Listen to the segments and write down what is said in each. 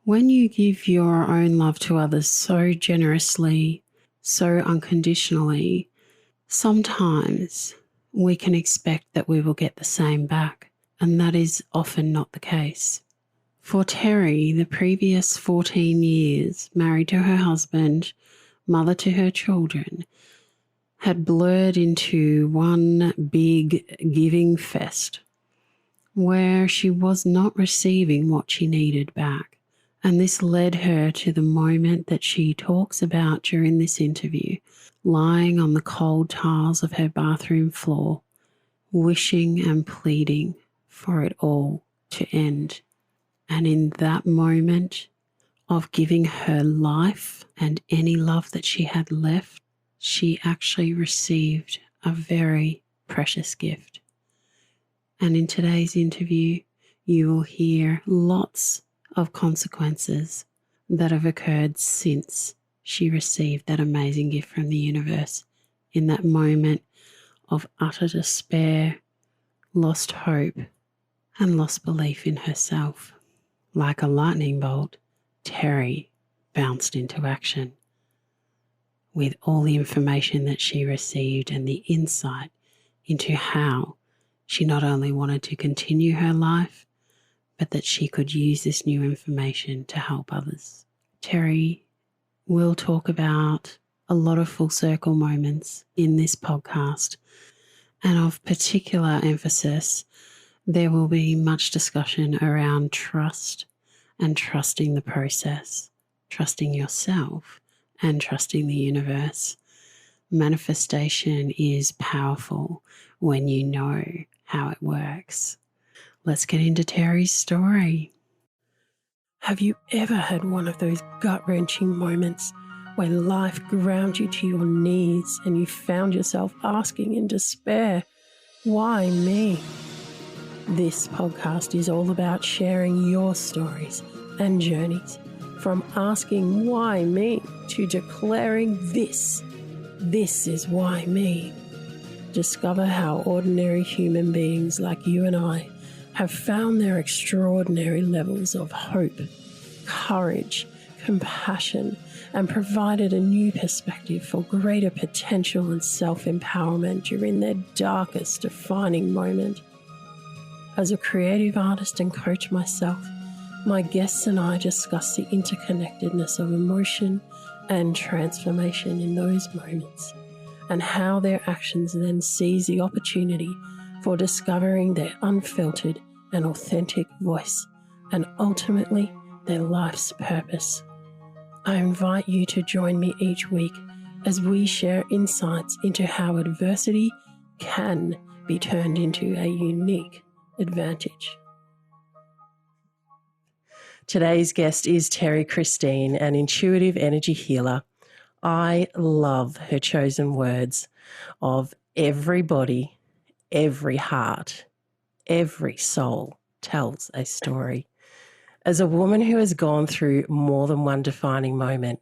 When you give your own love to others so generously, so unconditionally, sometimes we can expect that we will get the same back, and that is often not the case. For Terry, the previous 14 years, married to her husband, mother to her children, had blurred into one big giving fest where she was not receiving what she needed back. And this led her to the moment that she talks about during this interview, lying on the cold tiles of her bathroom floor, wishing and pleading for it all to end. And in that moment of giving her life and any love that she had left, she actually received a very precious gift. And in today's interview, you will hear lots of consequences that have occurred since she received that amazing gift from the universe in that moment of utter despair, lost hope, and lost belief in herself. Like a lightning bolt, Terry bounced into action with all the information that she received and the insight into how she not only wanted to continue her life, but that she could use this new information to help others. Terry will talk about a lot of full circle moments in this podcast, and of particular emphasis, there will be much discussion around trust and trusting the process, trusting yourself and trusting the universe. Manifestation is powerful when you know how it works. Let's get into Terry's story. Have you ever had one of those gut-wrenching moments when life ground you to your knees and you found yourself asking in despair, why me? This podcast is all about sharing your stories and journeys, from asking why me to declaring this is why me. Discover how ordinary human beings like you and I have found their extraordinary levels of hope, courage, compassion, and provided a new perspective for greater potential and self-empowerment during their darkest defining moment. As a creative artist and coach myself, my guests and I discuss the interconnectedness of emotion and transformation in those moments, and how their actions then seize the opportunity for discovering their unfiltered and authentic voice, and ultimately their life's purpose. I invite you to join me each week as we share insights into how adversity can be turned into a unique advantage. Today's guest is Terry Christine, an intuitive energy healer. I love her chosen words of every body, every heart, every soul tells a story. As a woman who has gone through more than one defining moment,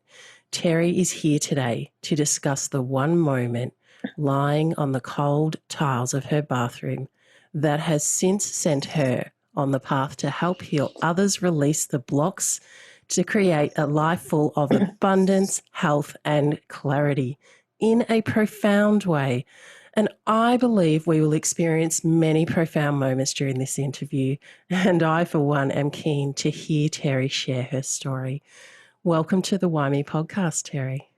Terry is here today to discuss the one moment lying on the cold tiles of her bathroom that has since sent her on the path to help heal others, release the blocks to create a life full of abundance, health, and clarity in a profound way. And I believe we will experience many profound moments during this interview. And I, for one, am keen to hear Terry share her story. Welcome to the WhyMe podcast, Terry.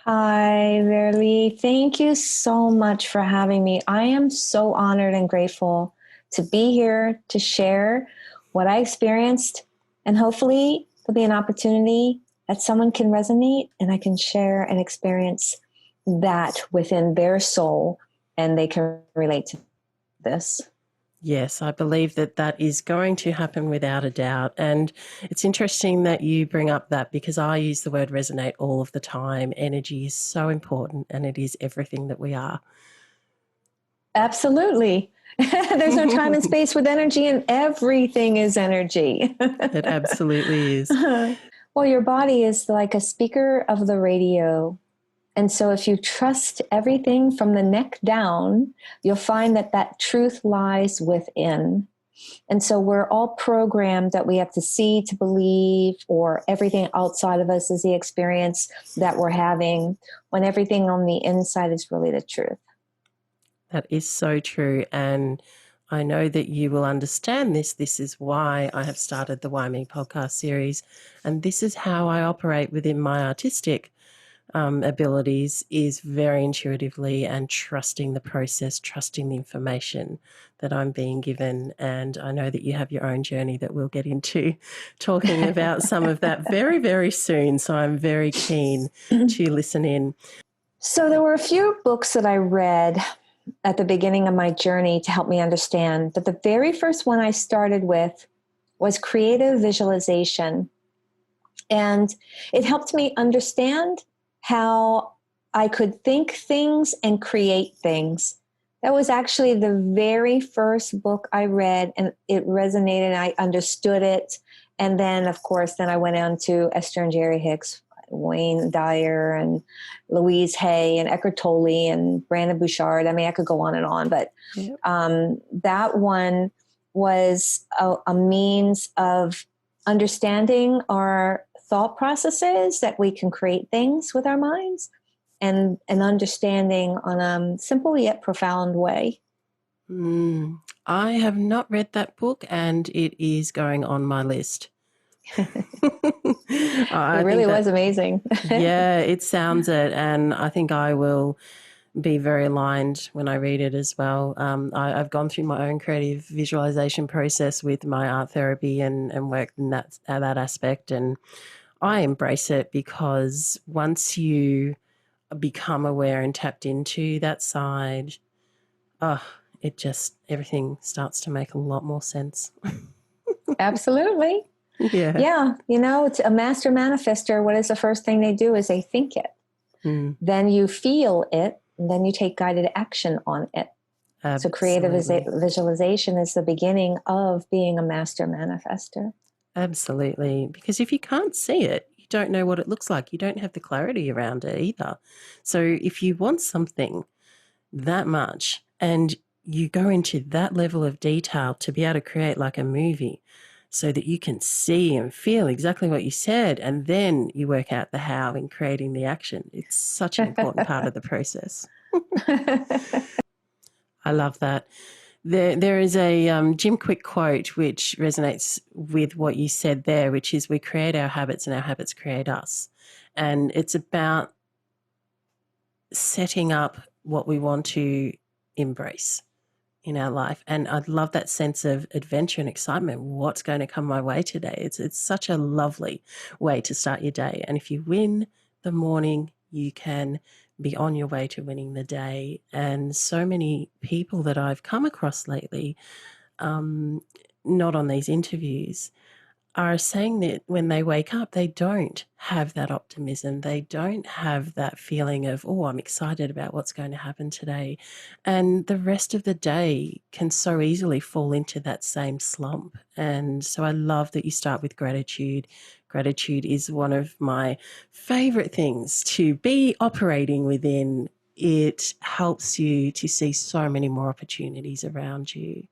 Hi, Vera-Lee. Thank you so much for having me. I am so honored and grateful to be here to share what I experienced, and hopefully there'll be an opportunity that someone can resonate and I can share and experience that within their soul and they can relate to this. Yes, I believe that that is going to happen without a doubt. And it's interesting that you bring up that, because I use the word resonate all of the time. Energy is so important, and it is everything that we are. Absolutely. There's no time and space with energy, and everything is energy. It absolutely is. Well, your body is like a speaker of the radio. And so if you trust everything from the neck down, you'll find that that truth lies within. And so we're all programmed that we have to see to believe, or everything outside of us is the experience that we're having, when everything on the inside is really the truth. That is so true. And I know that you will understand this. This is why I have started the WhyMe podcast series. And this is how I operate within my artistic abilities, is very intuitively and trusting the process, trusting the information that I'm being given. And I know that you have your own journey that we'll get into talking about some of that very, very soon. So I'm very keen to listen in. So there were a few books that I read at the beginning of my journey to help me understand. But the very first one I started with was creative visualization. And it helped me understand how I could think things and create things. That was actually the very first book I read, and it resonated, and I understood it. And then, of course, then I went on to Esther and Jerry Hicks, Wayne Dyer, and Louise Hay, and Eckhart Tolle, and Brandon Bouchard. I mean, I could go on, but that one was a means of understanding our thought processes, that we can create things with our minds, and an understanding on a simple yet profound way. I have not read that book, and it is going on my list. It really was amazing. Yeah, it sounds it. And I think I will be very aligned when I read it as well. I've gone through my own creative visualization process with my art therapy and worked in that aspect. And I embrace it, because once you become aware and tapped into that side, it just, everything starts to make a lot more sense. Absolutely. Yeah. You know, it's a master manifester. What is the first thing they do is they think it. Then you feel it, and then you take guided action on it. Absolutely. So creative visualization is the beginning of being a master manifester. Absolutely. Because if you can't see it, you don't know what it looks like. You don't have the clarity around it either. So if you want something that much and you go into that level of detail to be able to create like a movie, so that you can see and feel exactly what you said, and then you work out the how in creating the action. It's such an important part of the process. I love that. There is a Jim Quick quote which resonates with what you said there, which is, we create our habits and our habits create us. And it's about setting up what we want to embrace in our life. And I love that sense of adventure and excitement. What's going to come my way today? It's such a lovely way to start your day. And if you win the morning, you can be on your way to winning the day. And so many people that I've come across lately, not on these interviews, are saying that when they wake up, they don't have that optimism. They don't have that feeling of, oh, I'm excited about what's going to happen today. And the rest of the day can so easily fall into that same slump. And so I love that you start with gratitude. Gratitude is one of my favorite things to be operating within. It helps you to see so many more opportunities around you.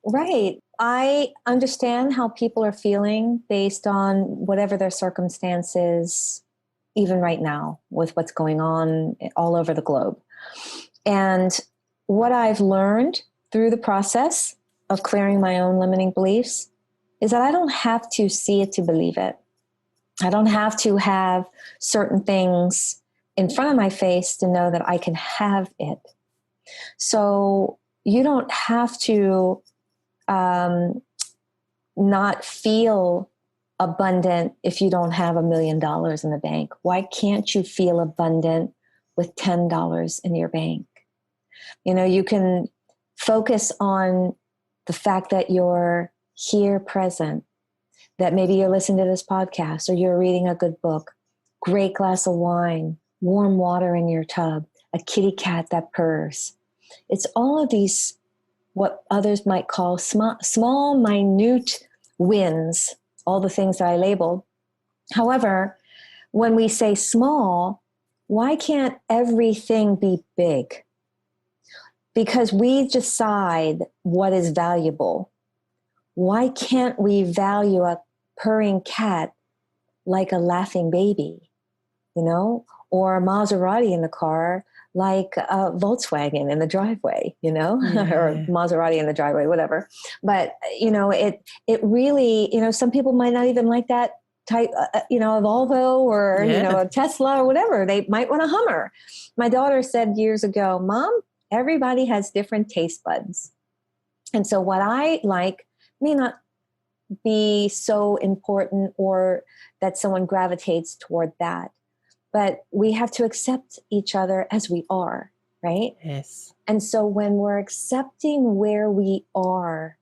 Right. I understand how people are feeling based on whatever their circumstances, even right now, with what's going on all over the globe. And what I've learned through the process of clearing my own limiting beliefs is that I don't have to see it to believe it. I don't have to have certain things in front of my face to know that I can have it. So you don't have to not feel abundant if you don't have $1 million in the bank. Why can't you feel abundant with $10 in your bank? You know, you can focus on the fact that you're here present, that maybe you're listening to this podcast or you're reading a good book, great glass of wine, warm water in your tub, a kitty cat that purrs. It's all of these, what others might call small, minute wins, all the things that I labeled. However, when we say small, why can't everything be big? because we decide what is valuable. Why can't we value a purring cat like a laughing baby, you know, or a Maserati in the car like a Volkswagen in the driveway, you know, or Maserati in the driveway, whatever. But, you know, it really, you know, some people might not even like that type, you know, a Volvo or, you know, a Tesla or whatever. They might want a Hummer. My daughter said years ago, Mom, everybody has different taste buds. And so what I like may not be so important or that someone gravitates toward that. But we have to accept each other as we are, right? Yes. And so when we're accepting where we are,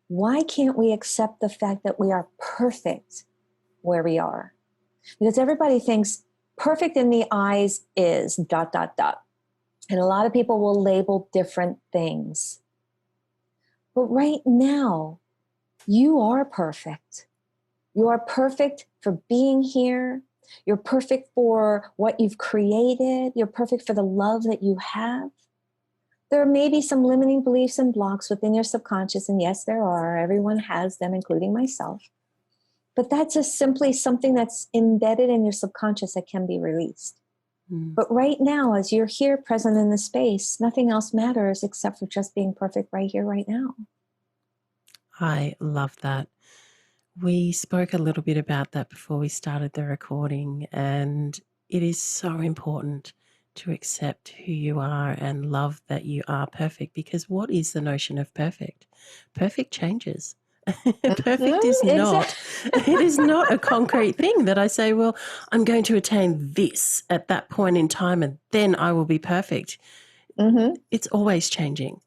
why can't we accept the fact that we are perfect where we are? Because everybody thinks perfect in the eyes is ... And a lot of people will label different things. But right now, you are perfect. You are perfect for being here. You're perfect for what you've created. You're perfect for the love that you have. There may be some limiting beliefs and blocks within your subconscious, and yes, there are. Everyone has them, including myself. But that's just simply something that's embedded in your subconscious that can be released. But right now, as you're here present in the space, nothing else matters except for just being perfect right here, right now. I love that. We spoke a little bit about that before we started the recording, and it is so important to accept who you are and love that you are perfect, because what is the notion of perfect? Perfect changes. Perfect is not, it is not a concrete thing that I say, well, I'm going to attain this at that point in time and then I will be perfect. It's always changing.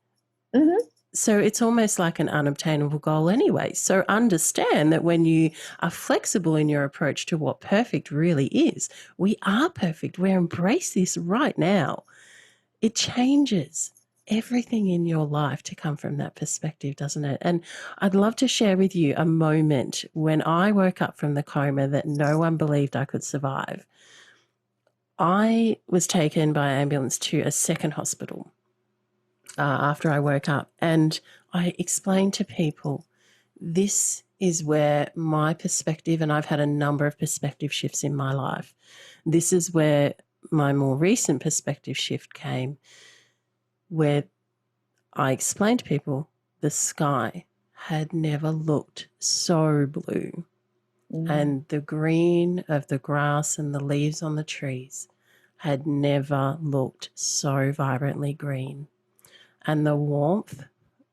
So it's almost like an unobtainable goal anyway. So understand that when you are flexible in your approach to what perfect really is, we are perfect. We embrace this right now. It changes everything in your life to come from that perspective, doesn't it? And I'd love to share with you a moment when I woke up from the coma that no one believed I could survive. I was taken by ambulance to a second hospital after I woke up, and I explained to people, this is where my perspective, and I've had a number of perspective shifts in my life. This is where my more recent perspective shift came, where I explained to people the sky had never looked so blue, and the green of the grass and the leaves on the trees had never looked so vibrantly green. And the warmth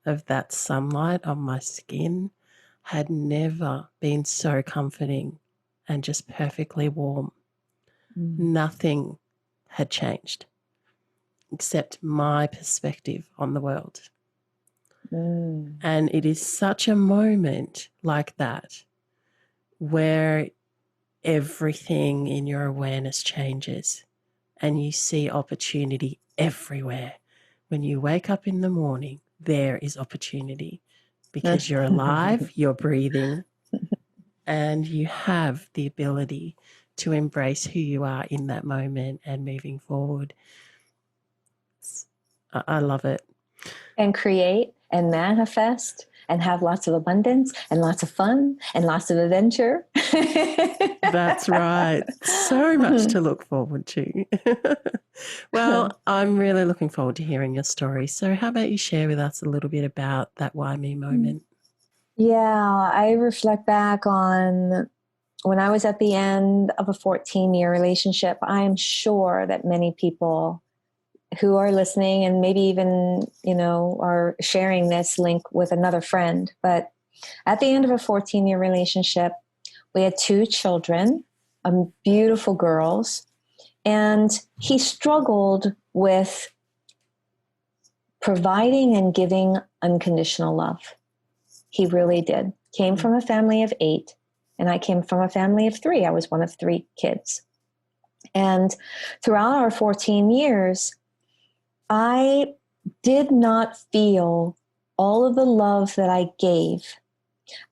of that sunlight on my skin had never been so comforting and just perfectly warm. Nothing had changed except my perspective on the world. And it is such a moment like that where everything in your awareness changes and you see opportunity everywhere. When you wake up in the morning, there is opportunity because you're alive, you're breathing, and you have the ability to embrace who you are in that moment and moving forward. I love it. And create and manifest and have lots of abundance and lots of fun and lots of adventure. That's right. So much to look forward to. Well, I'm really looking forward to hearing your story. So how about you share with us a little bit about that WhyMe moment? Yeah, I reflect back on when I was at the end of a 14-year relationship. I am sure that many people who are listening and maybe even, you know, are sharing this link with another friend. But at the end of a 14-year relationship, we had 2 children, beautiful girls, and he struggled with providing and giving unconditional love. He really did. Came from a family of 8, and I came from a family of 3. I was one of 3 kids. And throughout our 14 years, I did not feel all of the love that I gave.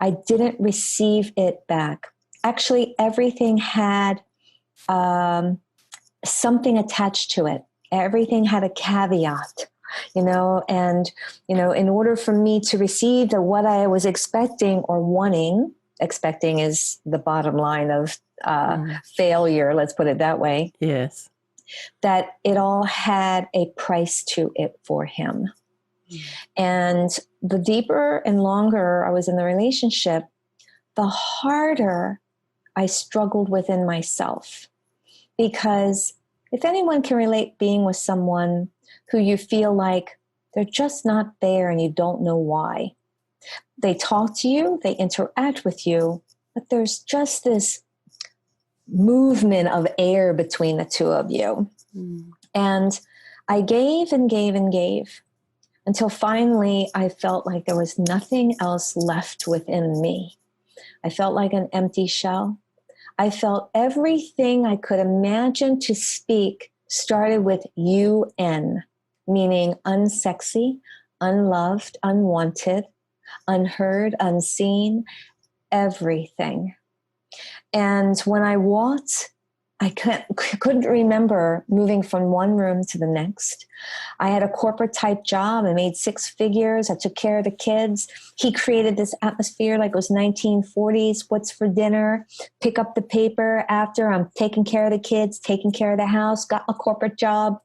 I didn't receive it back. Actually, everything had something attached to it. Everything had a caveat. and, in order for me to receive what I was expecting or wanting, expecting is the bottom line of failure, let's put it that way. Yes. That it all had a price to it for him. And the deeper and longer I was in the relationship, the harder I struggled within myself. Because if anyone can relate being with someone who you feel like they're just not there and you don't know why. They talk to you, they interact with you, but there's just this movement of air between the two of you. And I gave and gave and gave until finally I felt like there was nothing else left within me. I felt like an empty shell. I felt everything I could imagine to speak started with UN, meaning unsexy, unloved, unwanted, unheard, unseen, everything. And when I walked, I couldn't remember moving from one room to the next. I had a corporate type job. I made 6 figures. I took care of the kids. He created this atmosphere like it was 1940s. What's for dinner? Pick up the paper after I'm taking care of the kids, taking care of the house, got a corporate job.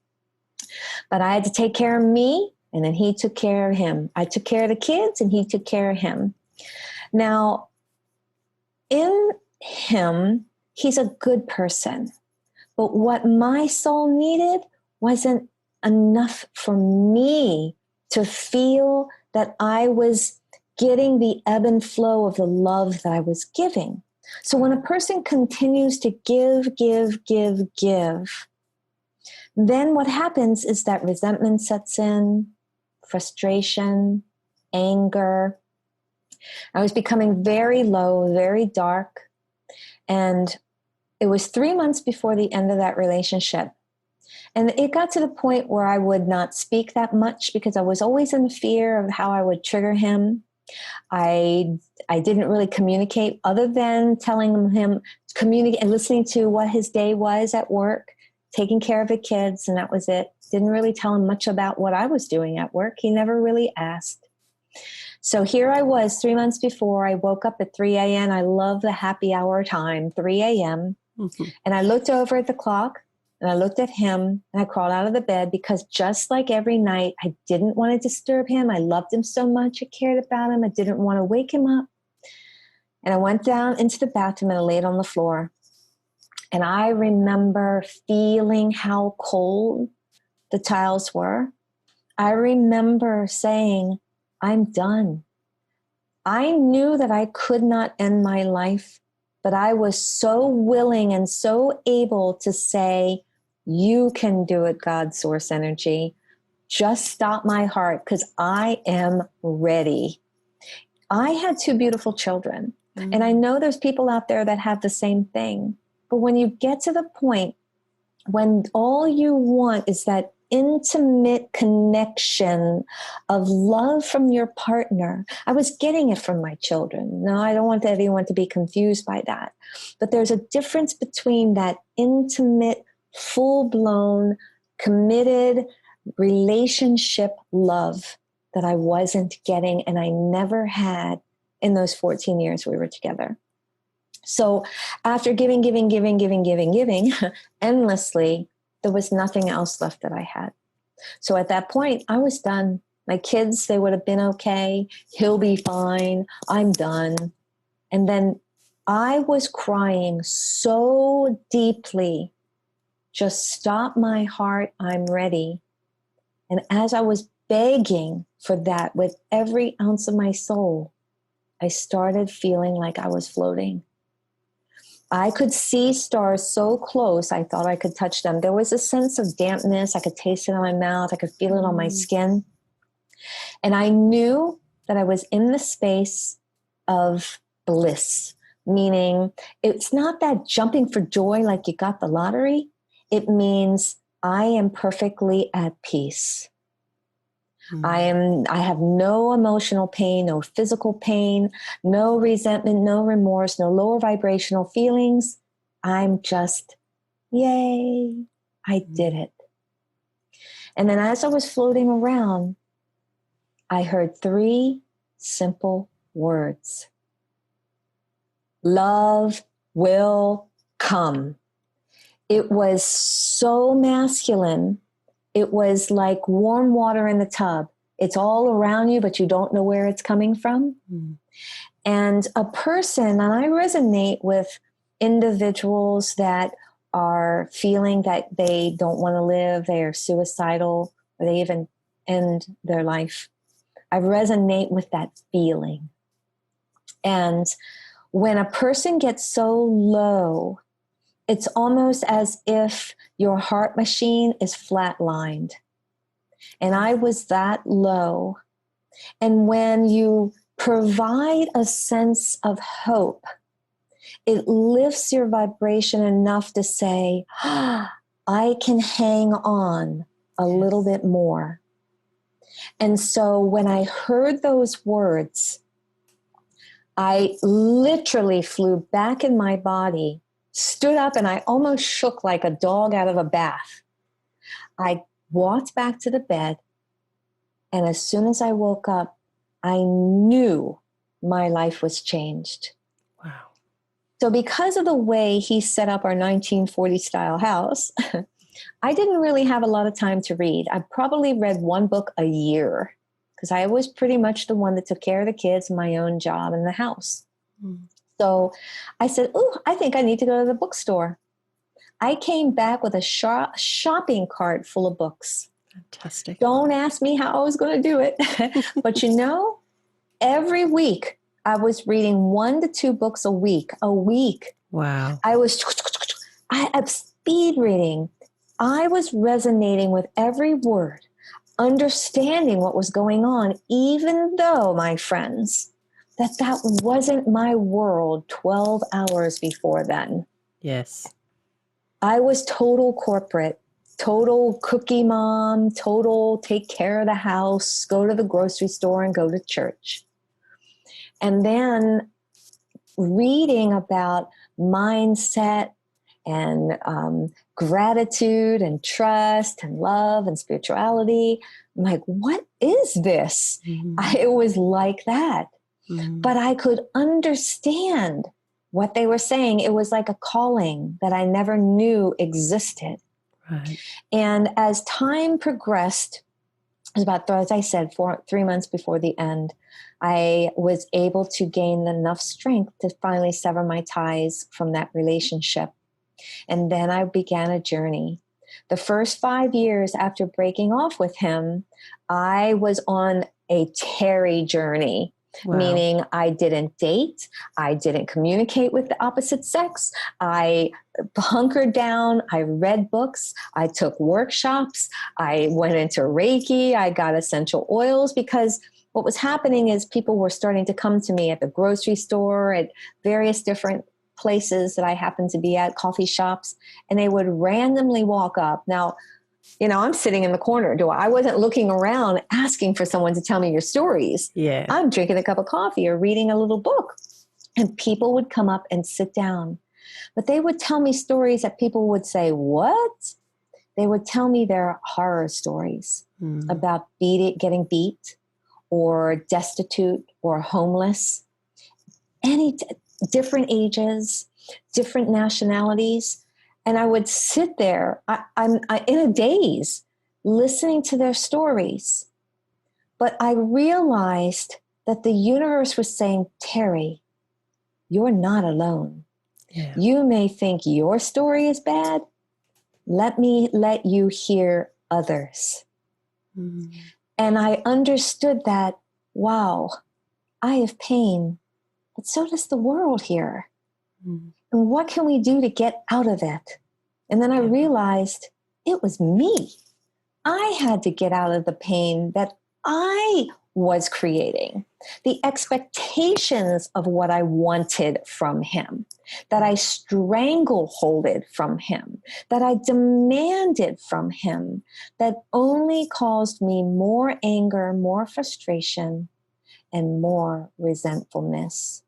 But I had to take care of me, and then he took care of him. I took care of the kids, and he took care of him. Now, in him, he's a good person. But what my soul needed wasn't enough for me to feel that I was getting the ebb and flow of the love that I was giving. So when a person continues to give, then what happens is that resentment sets in, frustration, anger. I was becoming very low, very dark. And it was 3 months before the end of that relationship. And it got to the point where I would not speak that much because I was always in fear of how I would trigger him. I didn't really communicate other than telling him, communicate and listening to what his day was at work, taking care of the kids, and that was it. Didn't really tell him much about what I was doing at work. He never really asked. So here I was 3 months before. I woke up at 3 a.m. I love the happy hour time, 3 a.m. And I looked over at the clock and I looked at him and I crawled out of the bed because just like every night, I didn't want to disturb him. I loved him so much. I cared about him. I didn't want to wake him up. And I went down into the bathroom and I laid on the floor. And I remember feeling how cold the tiles were. I remember saying, I'm done. I knew that I could not end my life, but I was so willing and so able to say, you can do it, God, source energy. Just stop my heart because I am ready. I had 2 beautiful children, and I know there's people out there that have the same thing. But when you get to the point when all you want is that intimate connection of love from your partner. I was getting it from my children. No, I don't want everyone to be confused by that. But there's a difference between that intimate, full-blown, committed relationship love that I wasn't getting and I never had in those 14 years we were together. So after giving endlessly, there was nothing else left that I had. So at that point, I was done. My kids, they would have been okay. He'll be fine. I'm done. And then I was crying so deeply. Just stop my heart. I'm ready. And as I was begging for that with every ounce of my soul, I started feeling like I was floating. I could see stars so close, I thought I could touch them. There was a sense of dampness. I could taste it on my mouth. I could feel it on my skin. And I knew that I was in the space of bliss, meaning it's not that jumping for joy like you got the lottery. It means I am perfectly at peace. I have no emotional pain, no physical pain, no resentment, no remorse, no lower vibrational feelings. I'm just, yay, I did it. And then as I was floating around, I heard 3 simple words. Love will come. It was so masculine. It was like warm water in the tub. It's all around you, but you don't know where it's coming from. Mm. And a person, and I resonate with individuals that are feeling that they don't want to live, they are suicidal, or they even end their life. I resonate with that feeling. And when a person gets so low, it's almost as if your heart machine is flatlined. And I was that low. And when you provide a sense of hope, it lifts your vibration enough to say, I can hang on a little bit more. And so when I heard those words, I literally flew back in my body, stood up, and I almost shook like a dog out of a bath. I walked back to the bed, and as soon as I woke up, I knew my life was changed. Wow. So because of the way he set up our 1940 style house, I didn't really have a lot of time to read. I probably read 1 book a year because I was pretty much the one that took care of the kids and my own job in the house. Mm. So I said, I think I need to go to the bookstore. I came back with a shopping cart full of books. Fantastic. Don't ask me how I was going to do it. But every week I was reading 1 to 2 books a week. Wow. I was speed reading. I was resonating with every word, understanding what was going on, even though, my friends, that wasn't my world 12 hours before then. Yes. I was total corporate, total cookie mom, total take care of the house, go to the grocery store and go to church. And then reading about mindset and gratitude and trust and love and spirituality. I'm like, what is this? Mm-hmm. It was like that. Mm-hmm. But I could understand what they were saying. It was like a calling that I never knew existed. Right. And as time progressed, it was about, as I said, 3 months before the end, I was able to gain enough strength to finally sever my ties from that relationship. And then I began a journey. The first 5 years after breaking off with him, I was on a Terry journey. Wow. Meaning I didn't date, I didn't communicate with the opposite sex, I hunkered down, I read books, I took workshops, I went into Reiki, I got essential oils, because what was happening is people were starting to come to me at the grocery store, at various different places that I happened to be at, coffee shops, and they would randomly walk up. Now, I'm sitting in the corner. I wasn't looking around asking for someone to tell me your stories. Yeah. I'm drinking a cup of coffee or reading a little book. And people would come up and sit down. But they would tell me stories that people would say, what? They would tell me their horror stories about getting beat or destitute or homeless. Different ages, different nationalities. And I would sit there, I'm in a daze, listening to their stories. But I realized that the universe was saying, Terry, you're not alone. Yeah. You may think your story is bad. Let me let you hear others. Mm. And I understood that, wow, I have pain, but so does the world here. Mm. And what can we do to get out of it? And then I realized it was me. I had to get out of the pain that I was creating, the expectations of what I wanted from him, that I strangleholded from him, that I demanded from him, that only caused me more anger, more frustration, and more resentfulness.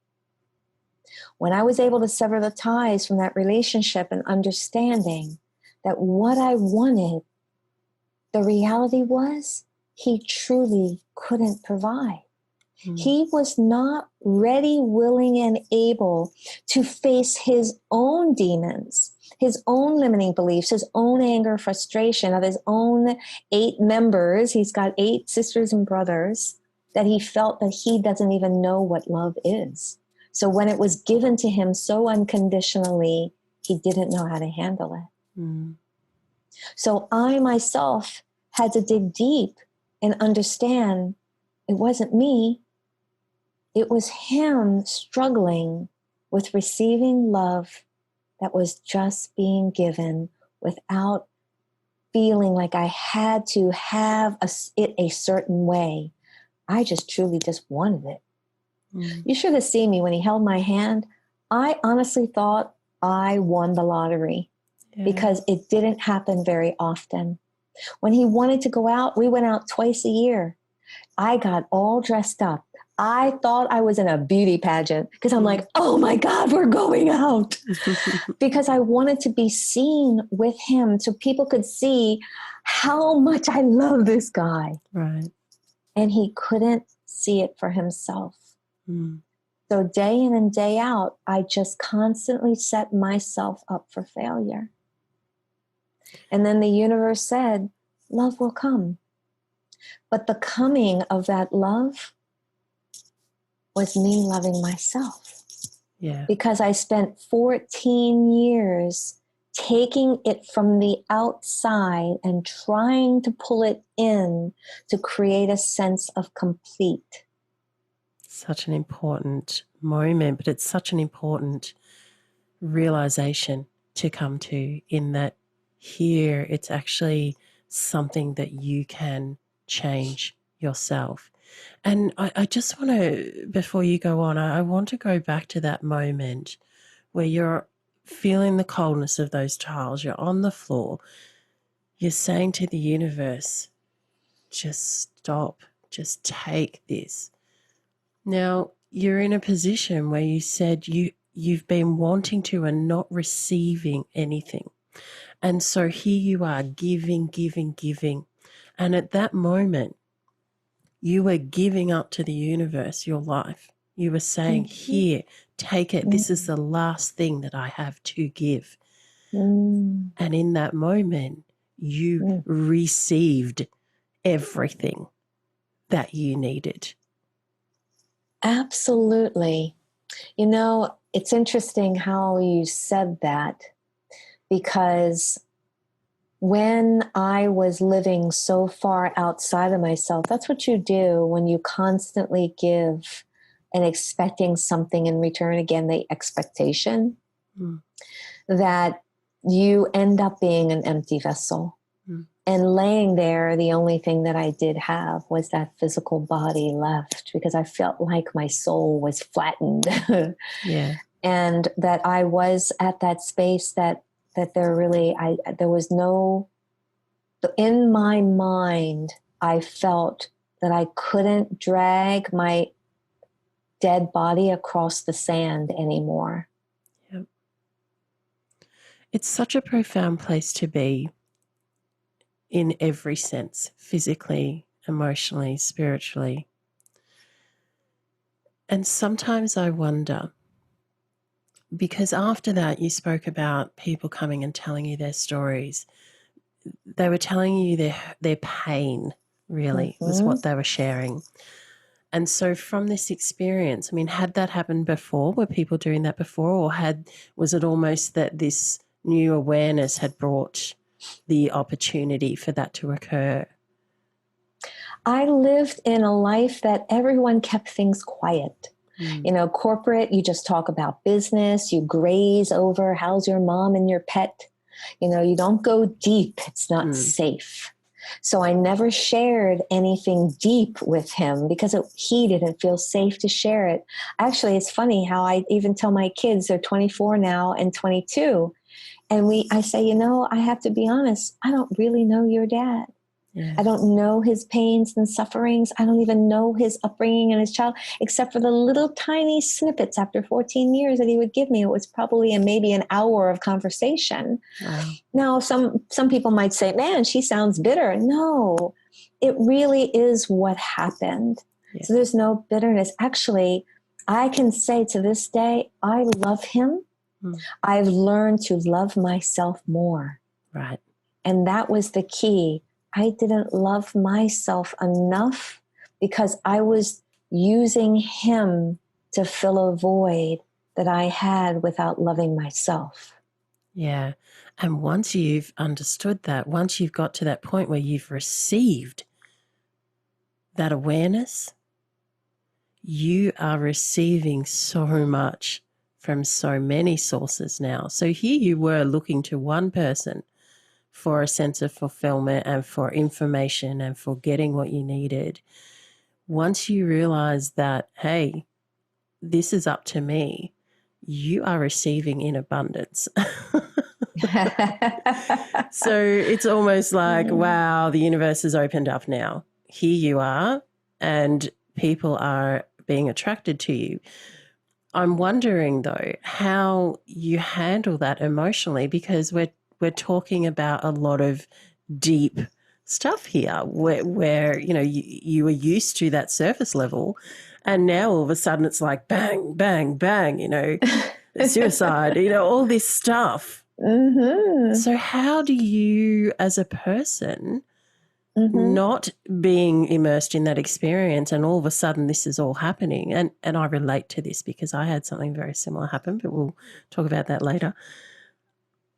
When I was able to sever the ties from that relationship and understanding that what I wanted, the reality was he truly couldn't provide. He was not ready, willing, and able to face his own demons, his own limiting beliefs, his own anger, frustration of his own 8 members. He's got 8 sisters and brothers that he felt that he doesn't even know what love is. So when it was given to him so unconditionally, he didn't know how to handle it. So I myself had to dig deep and understand it wasn't me. It was him struggling with receiving love that was just being given without feeling like I had to have it a certain way. I just truly just wanted it. You should have seen me when he held my hand. I honestly thought I won the lottery because it didn't happen very often. When he wanted to go out, we went out twice a year. I got all dressed up. I thought I was in a beauty pageant because I'm like, oh my God, we're going out. Because I wanted to be seen with him so people could see how much I love this guy. Right. And he couldn't see it for himself. So day in and day out, I just constantly set myself up for failure. And then the universe said, love will come. But the coming of that love was me loving myself. Yeah. Because I spent 14 years taking it from the outside and trying to pull it in to create a sense of complete. Such an important moment, but it's such an important realization to come to, in that here it's actually something that you can change yourself. And I just want to, before you go on, I want to go back to that moment where you're feeling the coldness of those tiles, you're on the floor, you're saying to the universe, just stop, just take this. Now, you're in a position where you said you've been wanting to and not receiving anything. And so here you are giving. And at that moment, you were giving up to the universe your life. You were saying, here, take it. This is the last thing that I have to give. And in that moment, you received everything that you needed. Absolutely. You know, it's interesting how you said that, because when I was living so far outside of myself, that's what you do when you constantly give and expecting something in return. Again, the expectation that you end up being an empty vessel. And laying there, the only thing that I did have was that physical body left, because I felt like my soul was flattened. And that I was at that space that there was no, in my mind, I felt that I couldn't drag my dead body across the sand anymore. Yep. It's such a profound place to be in every sense, physically, emotionally, spiritually. And sometimes I wonder, because after that you spoke about people coming and telling you their stories. They were telling you their pain, really, was what they were sharing. And so from this experience, I mean, had that happened before? Were people doing that before? Or was it almost that this new awareness had brought the opportunity for that to occur? I lived in a life that everyone kept things quiet. You know, corporate, you just talk about business, you graze over how's your mom and your pet. You know, you don't go deep. It's not safe. So I never shared anything deep with him because he didn't feel safe to share it. Actually, it's funny how I even tell my kids, they're 24 now and 22. And I say, you know, I have to be honest, I don't really know your dad. Yeah. I don't know his pains and sufferings. I don't even know his upbringing and his child, except for the little tiny snippets after 14 years that he would give me. It was probably maybe an hour of conversation. Wow. Now, some people might say, man, she sounds bitter. No, it really is what happened. Yeah. So there's no bitterness. Actually, I can say to this day, I love him. I've learned to love myself more. Right. And that was the key. I didn't love myself enough because I was using him to fill a void that I had without loving myself. Yeah. And once you've understood that, once you've got to that point where you've received that awareness, you are receiving so much from so many sources now. So here you were looking to one person for a sense of fulfillment and for information and for getting what you needed. Once you realize that, hey, this is up to me, you are receiving in abundance. So it's almost like, wow, the universe has opened up now. Here you are, and people are being attracted to you. I'm wondering, though, how you handle that emotionally, because we're talking about a lot of deep stuff here where you know, you were used to that surface level, and now all of a sudden it's like bang, bang, bang, you know, suicide, you know, all this stuff. Mm-hmm. So how do you, as a person, Mm-hmm. not being immersed in that experience, and all of a sudden this is all happening, and I relate to this because I had something very similar happen, but we'll talk about that later.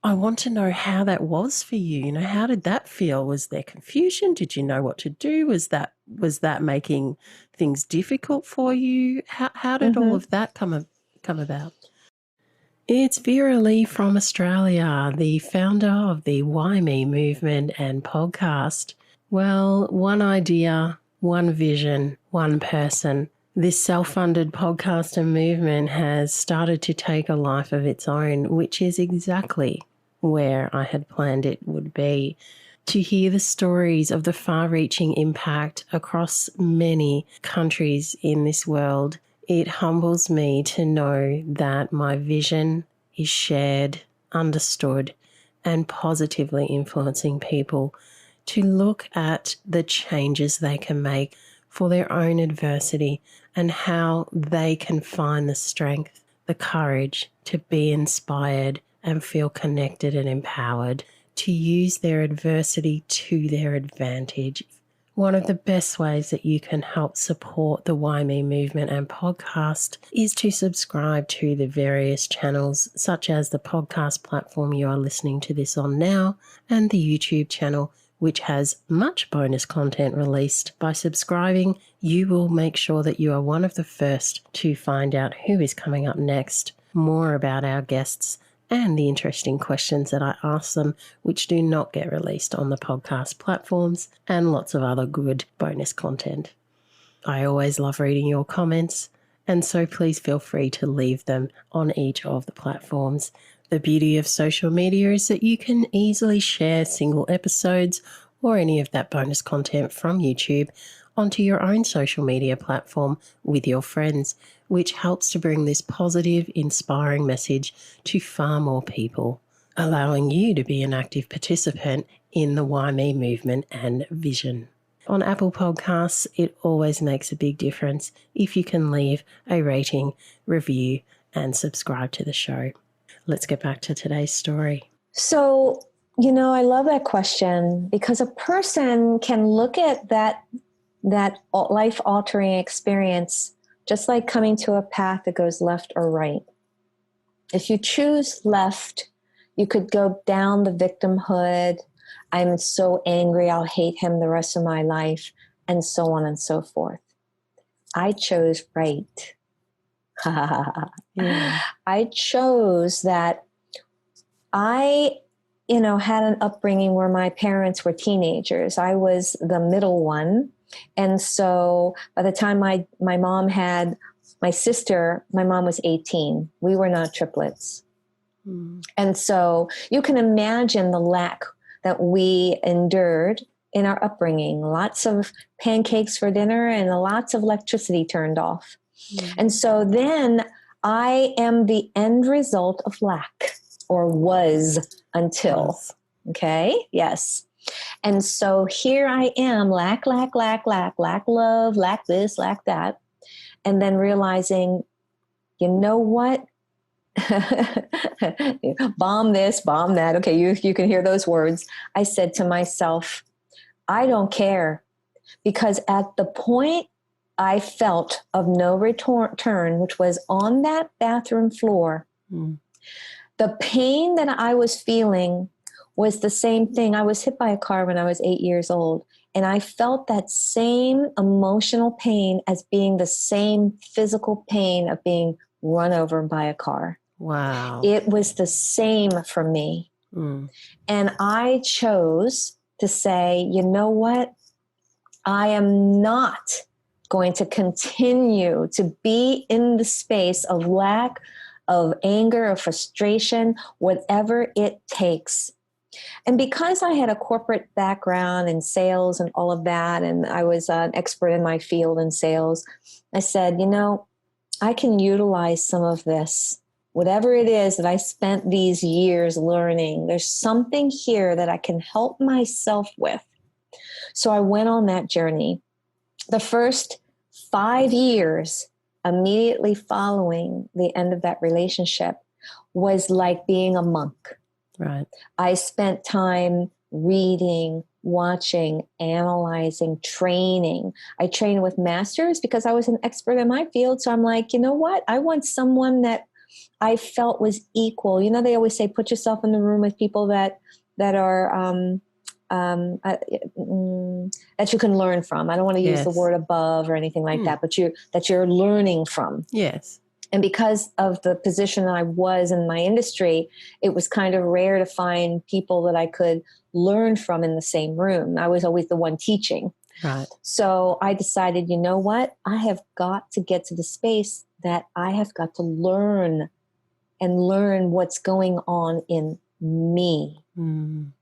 I want to know how that was for you. You know, how did that feel? Was there confusion? Did you know what to do? Was that making things difficult for you? How did all of that come about? It's Vera-Lee from Australia, the founder of the WhyMe Movement and podcast. Well, one idea, one vision, one person. This self-funded podcast and movement has started to take a life of its own, which is exactly where I had planned it would be. To hear the stories of the far-reaching impact across many countries in this world, it humbles me to know that my vision is shared, understood, and positively influencing people to look at the changes they can make for their own adversity and how they can find the strength, the courage to be inspired and feel connected and empowered to use their adversity to their advantage. One of the best ways that you can help support the WhyMe Movement and podcast is to subscribe to the various channels, such as the podcast platform you are listening to this on now and the YouTube channel, which has much bonus content released. By subscribing, you will make sure that you are one of the first to find out who is coming up next, more about our guests, and the interesting questions that I ask them, which do not get released on the podcast platforms, and lots of other good bonus content. I always love reading your comments, and so please feel free to leave them on each of the platforms. The beauty of social media is that you can easily share single episodes or any of that bonus content from YouTube onto your own social media platform with your friends, which helps to bring this positive, inspiring message to far more people, allowing you to be an active participant in the WhyMe movement and vision. On Apple Podcasts, it always makes a big difference if you can leave a rating, review, and subscribe to the show. Let's get back to today's story. So, you know, I love that question because a person can look at that life-altering experience just like coming to a path that goes left or right. If you choose left, you could go down the victimhood. I'm so angry, I'll hate him the rest of my life, and so on and so forth. I chose right. Yeah. I chose that I, had an upbringing where my parents were teenagers. I was the middle one. And so by the time my mom had my sister, my mom was 18. We were not triplets. And so you can imagine the lack that we endured in our upbringing, lots of pancakes for dinner and lots of electricity turned off. And so then I am the end result of lack, or was until. Okay. Yes. And so here I am, lack love, lack this, lack that. And then realizing, you know what? Bomb this, bomb that. Okay, you can hear those words. I said to myself, I don't care, because at the point I felt of no return, which was on that bathroom floor, the pain that I was feeling was the same thing. I was hit by a car when I was 8 years old, and I felt that same emotional pain as being the same physical pain of being run over by a car. Wow. It was the same for me. And I chose to say, you know what? I am not going to continue to be in the space of lack, of anger, of frustration, whatever it takes. And because I had a corporate background in sales and all of that, and I was an expert in my field in sales, I said, you know, I can utilize some of this, whatever it is that I spent these years learning. There's something here that I can help myself with. So I went on that journey. The first 5 years immediately following the end of that relationship was like being a monk. Right. I spent time reading, watching, analyzing, training. I trained with masters because I was an expert in my field. So I'm like, you know what? I want someone that I felt was equal. You know, they always say, put yourself in the room with people that are that you can learn from. I don't want to use the word above or anything like that, but that you're learning from. Yes. And because of the position I was in my industry, it was kind of rare to find people that I could learn from in the same room. I was always the one teaching. Right. So I decided, you know what? I have got to get to the space that I have got to learn what's going on in me.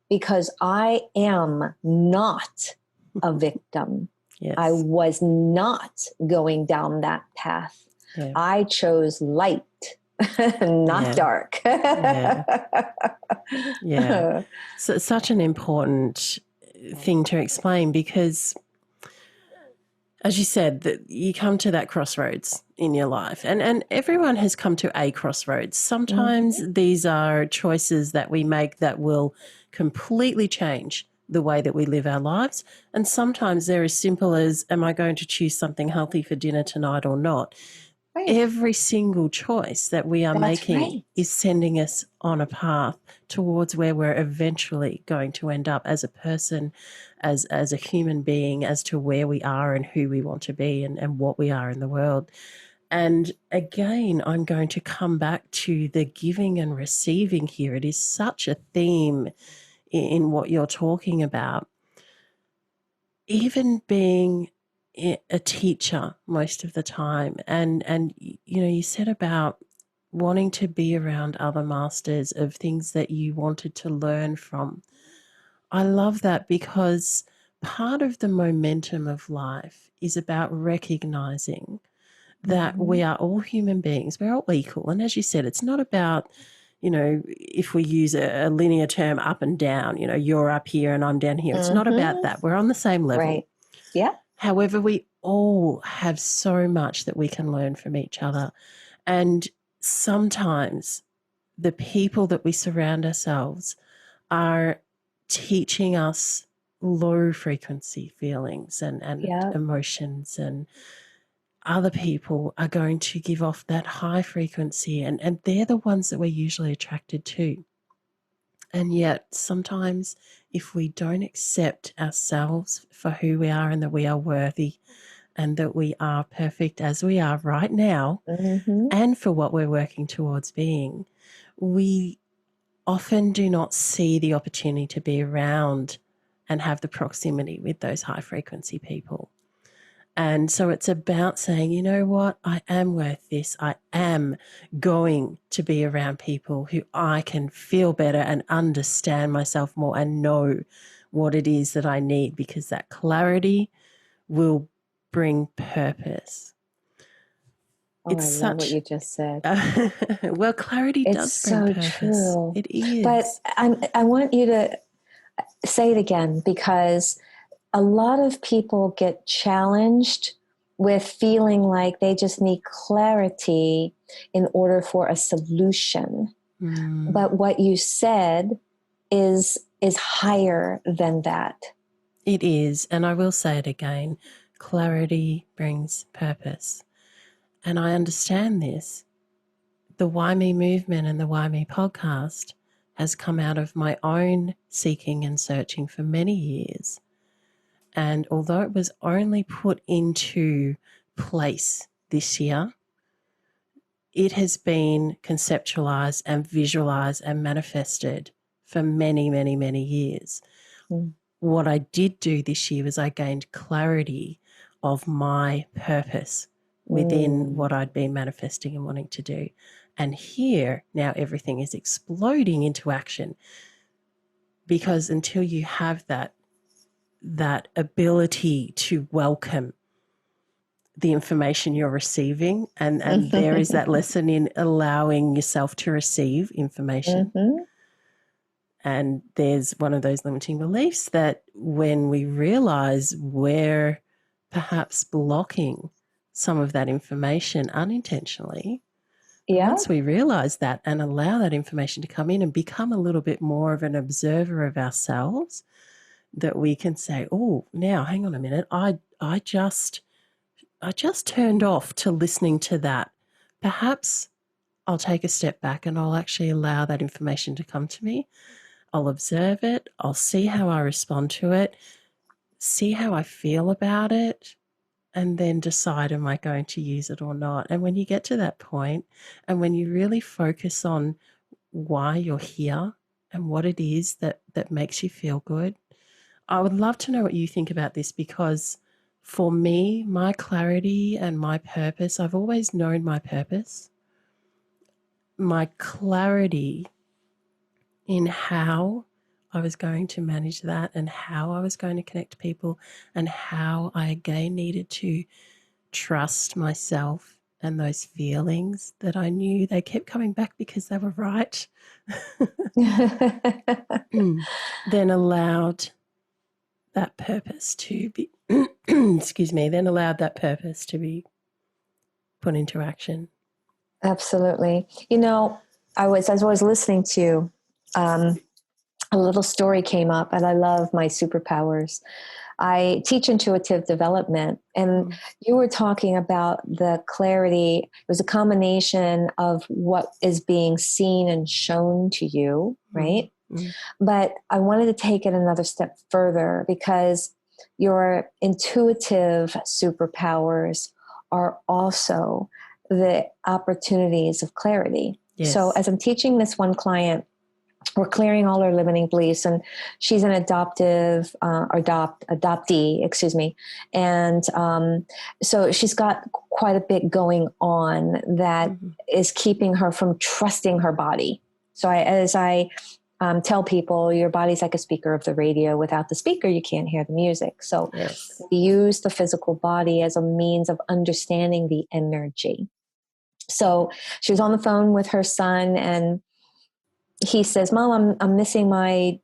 Because I am not a victim. Yes. I was not going down that path. Yeah. I chose light, not dark. Yeah. So it's such an important thing to explain, because as you said, that you come to that crossroads in your life, and everyone has come to a crossroads. Sometimes these are choices that we make that will completely change the way that we live our lives. And sometimes they're as simple as, am I going to choose something healthy for dinner tonight or not? Right. Every single choice that we are making is sending us on a path towards where we're eventually going to end up as a person, as a human being, as to where we are and who we want to be and what we are in the world. And again, I'm going to come back to the giving and receiving here. It is such a theme in what you're talking about. Even being a teacher most of the time, and you know, you said about wanting to be around other masters of things that you wanted to learn from. I love that, because part of the momentum of life is about recognizing that we are all human beings, we're all equal. And as you said, it's not about, you know, if we use a linear term, up and down, you know, you're up here and I'm down here. It's not about that. We're on the same level. Right. Yeah. However, we all have so much that we can learn from each other. And sometimes the people that we surround ourselves are teaching us low frequency feelings and emotions, and other people are going to give off that high frequency, and they're the ones that we're usually attracted to. And yet sometimes if we don't accept ourselves for who we are and that we are worthy and that we are perfect as we are right now, and for what we're working towards being, we often do not see the opportunity to be around and have the proximity with those high frequency people. And so it's about saying, you know what, I am worth this. I am going to be around people who I can feel better and understand myself more and know what it is that I need, because that clarity will bring purpose. Oh, I love what you just said. Well, clarity It's does bring so purpose. true. It is. But I want you to say it again, because a lot of people get challenged with feeling like they just need clarity in order for a solution. But what you said is higher than that. It is. And I will say it again. Clarity brings purpose. And I understand this. The WhyMe Movement and the WhyMe podcast has come out of my own seeking and searching for many years. And although it was only put into place this year, it has been conceptualized and visualized and manifested for many, many, many years. What I did do this year was I gained clarity of my purpose within what I'd been manifesting and wanting to do. And here, now everything is exploding into action, because until you have that ability to welcome the information you're receiving, and there is that lesson in allowing yourself to receive information. And there's one of those limiting beliefs that when we realize we're perhaps blocking some of that information unintentionally, once we realize that and allow that information to come in and become a little bit more of an observer of ourselves, that we can say, oh, now hang on a minute, I just turned off to listening to that. Perhaps I'll take a step back and I'll actually allow that information to come to me. I'll observe it. I'll see how I respond to it, see how I feel about it, and then decide, am I going to use it or not? And when you get to that point, and when you really focus on why you're here and what it is that makes you feel good, I would love to know what you think about this, because for me, my clarity and my purpose, I've always known my purpose. My clarity in how I was going to manage that and how I was going to connect to people, and how I again needed to trust myself and those feelings that I knew they kept coming back because they were right, then allowed that purpose to be, then allowed that purpose to be put into action. Absolutely. You know, as I was listening to you, a little story came up, and I love my superpowers. I teach intuitive development, and you were talking about the clarity. It was a combination of what is being seen and shown to you, right? But I wanted to take it another step further, because your intuitive superpowers are also the opportunities of clarity. Yes. So as I'm teaching this one client, we're clearing all her limiting beliefs, and she's an adoptee, And so she's got quite a bit going on that is keeping her from trusting her body. So as I tell people, your body's like a speaker of the radio. Without the speaker, you can't hear the music. So we use the physical body as a means of understanding the energy. So she was on the phone with her son, and he says, Mom, I'm missing my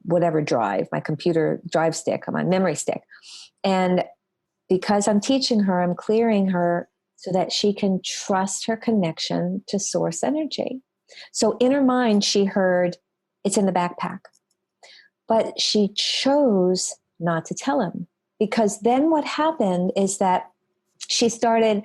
whatever drive, my computer drive stick, or my memory stick. And because I'm teaching her, I'm clearing her so that she can trust her connection to source energy. So in her mind, she heard, it's in the backpack. But she chose not to tell him, because then what happened is that she started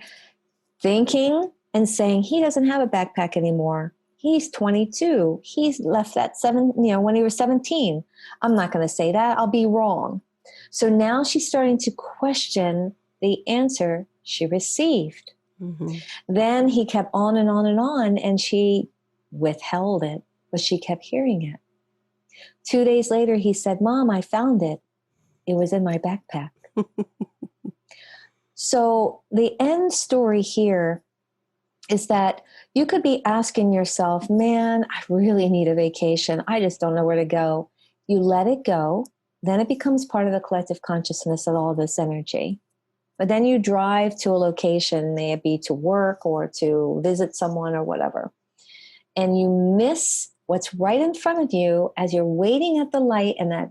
thinking and saying, he doesn't have a backpack anymore. He's 22. He's left that when he was 17. I'm not going to say that. I'll be wrong. So now she's starting to question the answer she received. Then he kept on and on and on, and she withheld it, but she kept hearing it. 2 days later, he said, Mom, I found it. It was in my backpack. So the end story here is that you could be asking yourself, man, I really need a vacation. I just don't know where to go. You let it go. then it becomes part of the collective consciousness of all this energy. But then you drive to a location, may it be to work or to visit someone or whatever, and you miss what's right in front of you as you're waiting at the light, and that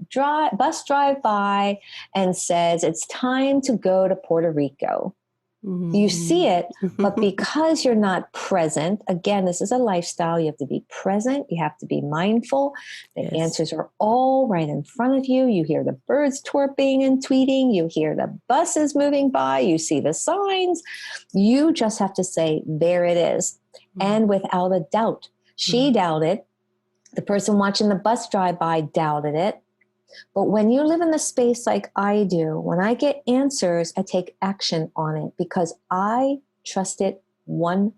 bus drive by and says, it's time to go to Puerto Rico. Mm-hmm. You see it, but because you're not present, again, this is a lifestyle. You have to be present. You have to be mindful. The answers are all right in front of you. You hear the birds twerping and tweeting. You hear the buses moving by. You see the signs. You just have to say, there it is. Mm-hmm. And without a doubt, she doubted. The person watching the bus drive by doubted it. But when you live in the space like I do, when I get answers, I take action on it because I trust it 100%.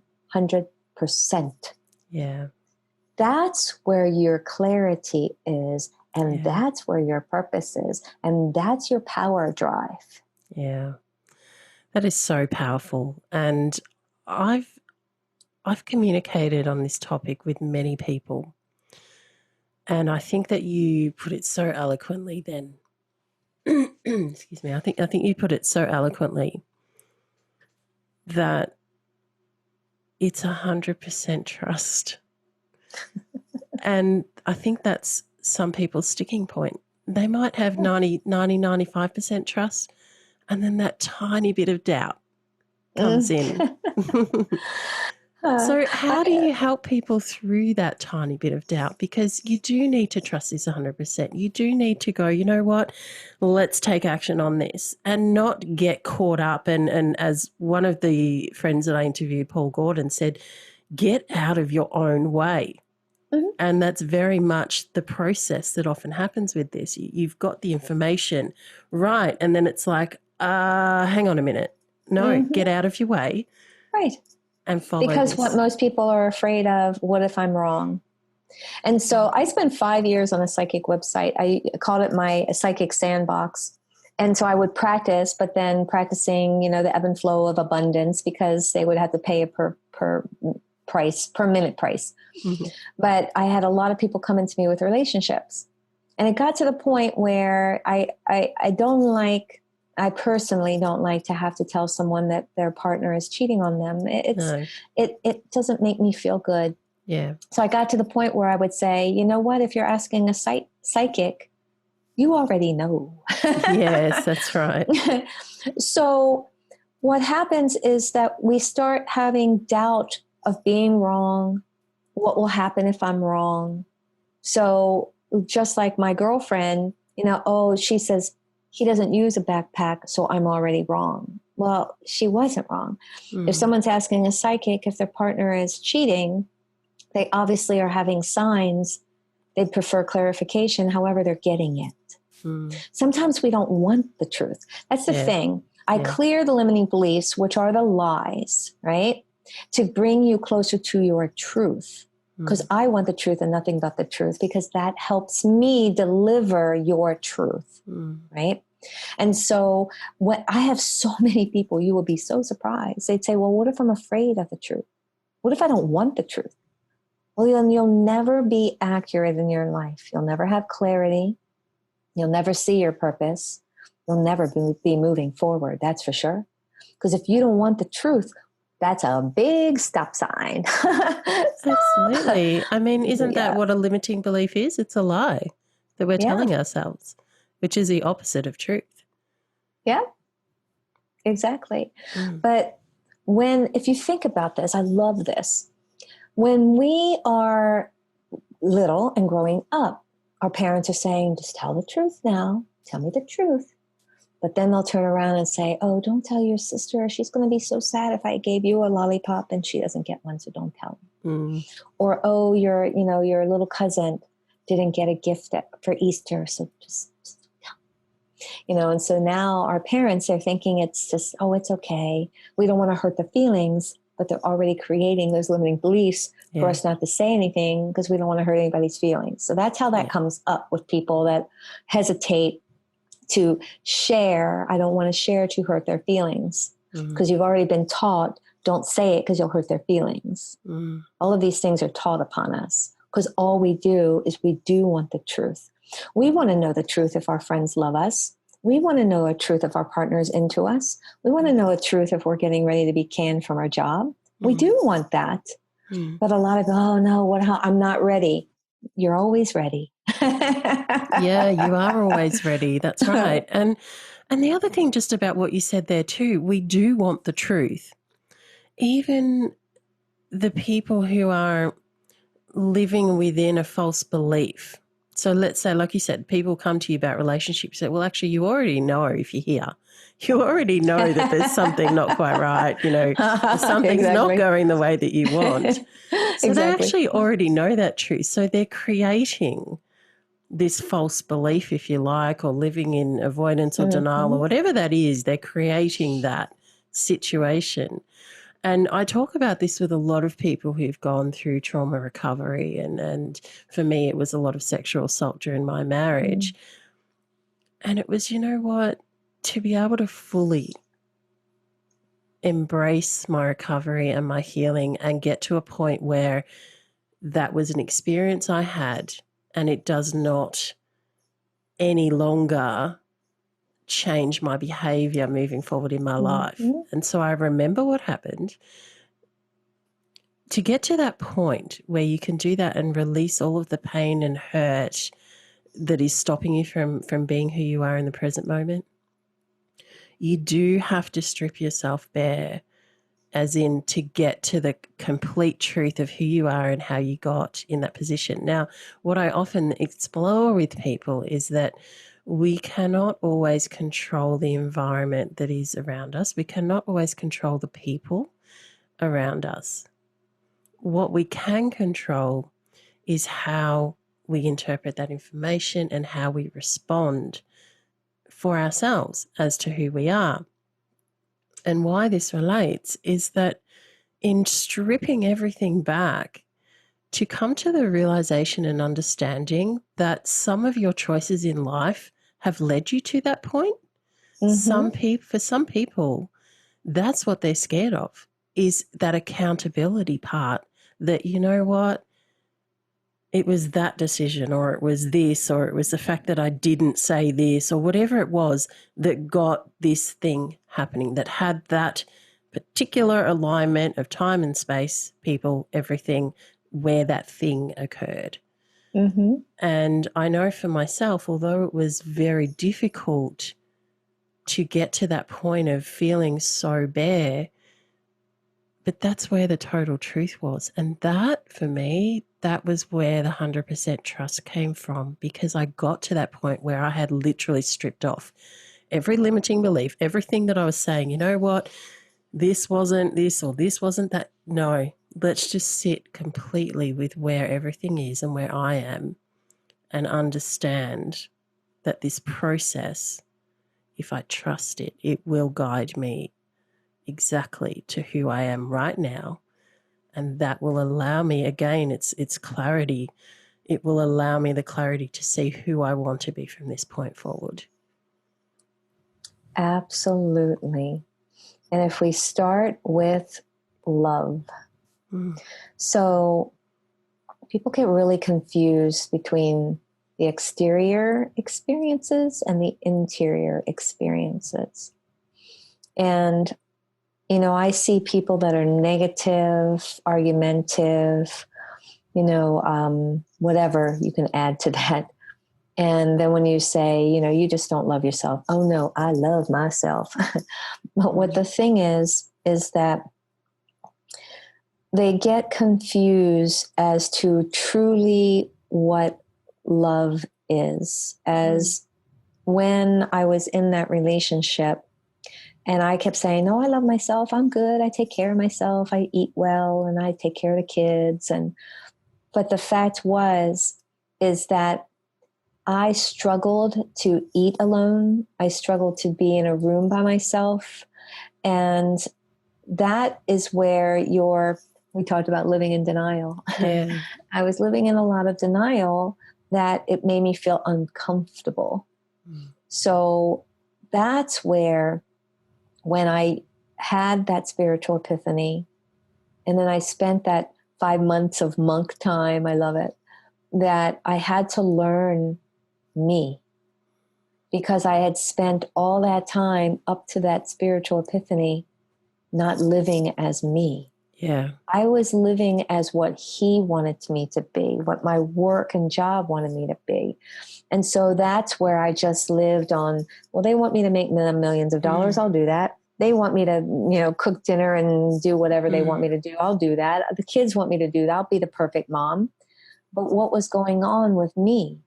Yeah. That's where your clarity is, and that's where your purpose is, and that's your power drive. Yeah. That is so powerful. And I've communicated on this topic with many people. And I think that you put it so eloquently then. Excuse me. I think you put it so eloquently that it's 100% trust. And I think that's some people's sticking point. They might have 95% trust, and then that tiny bit of doubt comes in. So how do you help people through that tiny bit of doubt? Because you do need to trust this 100%. You do need to go, you know what, let's take action on this and not get caught up. And as one of the friends that I interviewed, Paul Gordon, said, get out of your own way. Mm-hmm. And that's very much the process that often happens with this. You've got the information, right, and then it's like, hang on a minute. No, get out of your way. Right. And follow because this. What most people are afraid of, what if I'm wrong? And so I spent 5 years on a psychic website. I called it my psychic sandbox. And so I would practice, but then practicing, the ebb and flow of abundance, because they would have to pay a per minute price. Mm-hmm. But I had a lot of people come into me with relationships. And it got to the point where I personally don't like to have to tell someone that their partner is cheating on them. It doesn't make me feel good. Yeah. So I got to the point where I would say, you know what, if you're asking a psychic, you already know. Yes, that's right. So what happens is that we start having doubt of being wrong. What will happen if I'm wrong? So just like my girlfriend, she says, he doesn't use a backpack, so I'm already wrong. Well, she wasn't wrong. Mm. If someone's asking a psychic if their partner is cheating, they obviously are having signs. They prefer clarification. However, they're getting it. Mm. Sometimes we don't want the truth. That's the thing. I clear the limiting beliefs, which are the lies, right? To bring you closer to your truth. Because I want the truth and nothing but the truth, because that helps me deliver your truth, right? And so I have so many people, you will be so surprised. They'd say, well, what if I'm afraid of the truth? What if I don't want the truth? Well, then you'll never be accurate in your life. You'll never have clarity. You'll never see your purpose. You'll never be moving forward, that's for sure. Because if you don't want the truth, that's a big stop sign. Absolutely. I mean, isn't that what a limiting belief is? It's a lie that we're telling ourselves, which is the opposite of truth. Yeah, exactly. But if you think about this, I love this. When we are little and growing up, our parents are saying, just tell the truth now. Tell me the truth. But then they'll turn around and say, oh, don't tell your sister. She's going to be so sad if I gave you a lollipop and she doesn't get one, so don't tell her. Or, oh, your little cousin didn't get a gift for Easter, so just tell her. And so now our parents are thinking it's just, oh, it's okay. We don't want to hurt the feelings, but they're already creating those limiting beliefs for us not to say anything because we don't want to hurt anybody's feelings. So that's how that comes up with people that hesitate to share. I don't want to share to hurt their feelings because you've already been taught, don't say it because you'll hurt their feelings. All of these things are taught upon us because all we do is we do want the truth. We want to know the truth if our friends love us. We want to know a truth if our partner's into us. We want to know a truth if we're getting ready to be canned from our job. We do want that. But a lot of, oh no, I'm not ready. You're always ready. Yeah, you are always ready. That's right. And the other thing just about what you said there too, we do want the truth. Even the people who are living within a false belief. So let's say, like you said, people come to you about relationships. Say, well, actually, you already know if you're here. You already know that there's something not quite right. Something's not going the way that you want. So they actually already know that truth. So they're creating this false belief, if you like, or living in avoidance or denial or whatever that is. They're creating that situation. And I talk about this with a lot of people who've gone through trauma recovery. And for me, it was a lot of sexual assault during my marriage. And it was, you know what, to be able to fully embrace my recovery and my healing and get to a point where that was an experience I had and it does not any longer change my behavior moving forward in my life. And so I remember what happened. To get to that point where you can do that and release all of the pain and hurt that is stopping you from being who you are in the present moment, you do have to strip yourself bare, as in to get to the complete truth of who you are and how you got in that position. Now, what I often explore with people is that we cannot always control the environment that is around us. We cannot always control the people around us. What we can control is how we interpret that information and how we respond for ourselves as to who we are. And why this relates is that in stripping everything back, to come to the realization and understanding that some of your choices in life have led you to that point. For some people, that's what they're scared of, is that accountability part, that, you know what, it was that decision, or it was this, or it was the fact that I didn't say this, or whatever it was that got this thing happening, that had that particular alignment of time and space, people, everything, where that thing occurred. And I know for myself, although it was very difficult to get to that point of feeling so bare, but that's where the total truth was. And that, for me, that was where the 100% trust came from, because I got to that point where I had literally stripped off every limiting belief, everything that I was saying, you know what, this wasn't this or this wasn't that. No, let's just sit completely with where everything is and where I am, and understand that this process, if I trust it, it will guide me exactly to who I am right now. And that will allow me, again, it's clarity. It will allow me the clarity to see who I want to be from this point forward. Absolutely. And if we start with love, so people get really confused between the exterior experiences and the interior experiences. And, I see people that are negative, argumentative, whatever you can add to that. And then when you say, you just don't love yourself. Oh no, I love myself. But what the thing is that they get confused as to truly what love is. As when I was in that relationship and I kept saying, no, I love myself. I'm good. I take care of myself. I eat well and I take care of the kids. But the fact is that I struggled to eat alone. I struggled to be in a room by myself. And that is where we talked about living in denial. Yeah. I was living in a lot of denial that it made me feel uncomfortable. So that's where, when I had that spiritual epiphany, and then I spent that 5 months of monk time, I love it, that I had to learn me, because I had spent all that time up to that spiritual epiphany not living as me. Yeah. I was living as what he wanted me to be, what my work and job wanted me to be. And so that's where I just lived on, well, they want me to make millions of dollars. I'll do that. They want me to, cook dinner and do whatever they want me to do. I'll do that. The kids want me to do that. I'll be the perfect mom. But what was going on with me?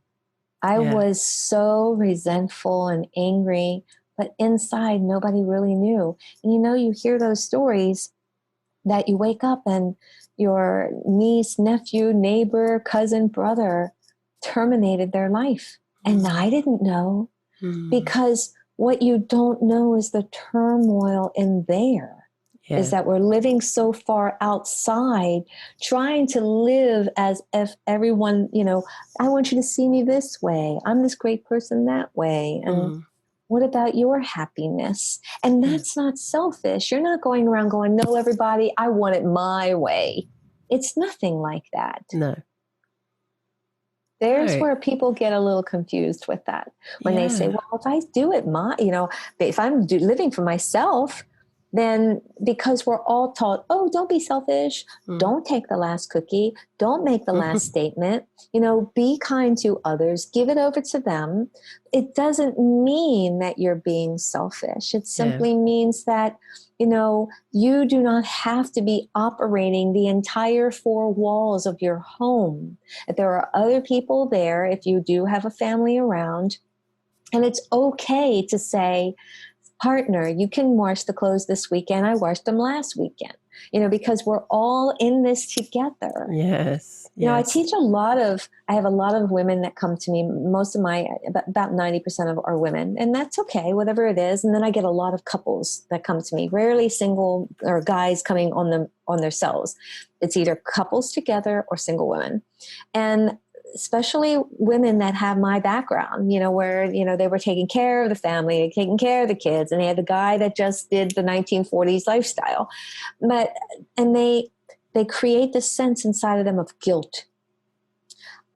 I was so resentful and angry, but inside nobody really knew. And you hear those stories that you wake up and your niece, nephew, neighbor, cousin, brother terminated their life. And I didn't know, because what you don't know is the turmoil in there. Is that we're living so far outside, trying to live as if everyone, I want you to see me this way. I'm this great person that way. And what about your happiness? And that's not selfish. You're not going around going, no, everybody, I want it my way. It's nothing like that. No. There's where people get a little confused with that. When they say, well, if I do it if I'm living for myself, then because we're all taught, oh, don't be selfish. Don't take the last cookie. Don't make the last statement. Be kind to others. Give it over to them. It doesn't mean that you're being selfish. It simply means that, you do not have to be operating the entire four walls of your home. If there are other people there, if you do have a family around, and it's okay to say, partner, you can wash the clothes this weekend. I washed them last weekend, because we're all in this together. Yes. I teach I have a lot of women that come to me. Most of about 90% of are women, and that's okay, whatever it is. And then I get a lot of couples that come to me, rarely single or guys coming on themselves. It's either couples together or single women. And especially women that have my background, where, they were taking care of the family, taking care of the kids, and they had the guy that just did the 1940s lifestyle. And they create this sense inside of them of guilt.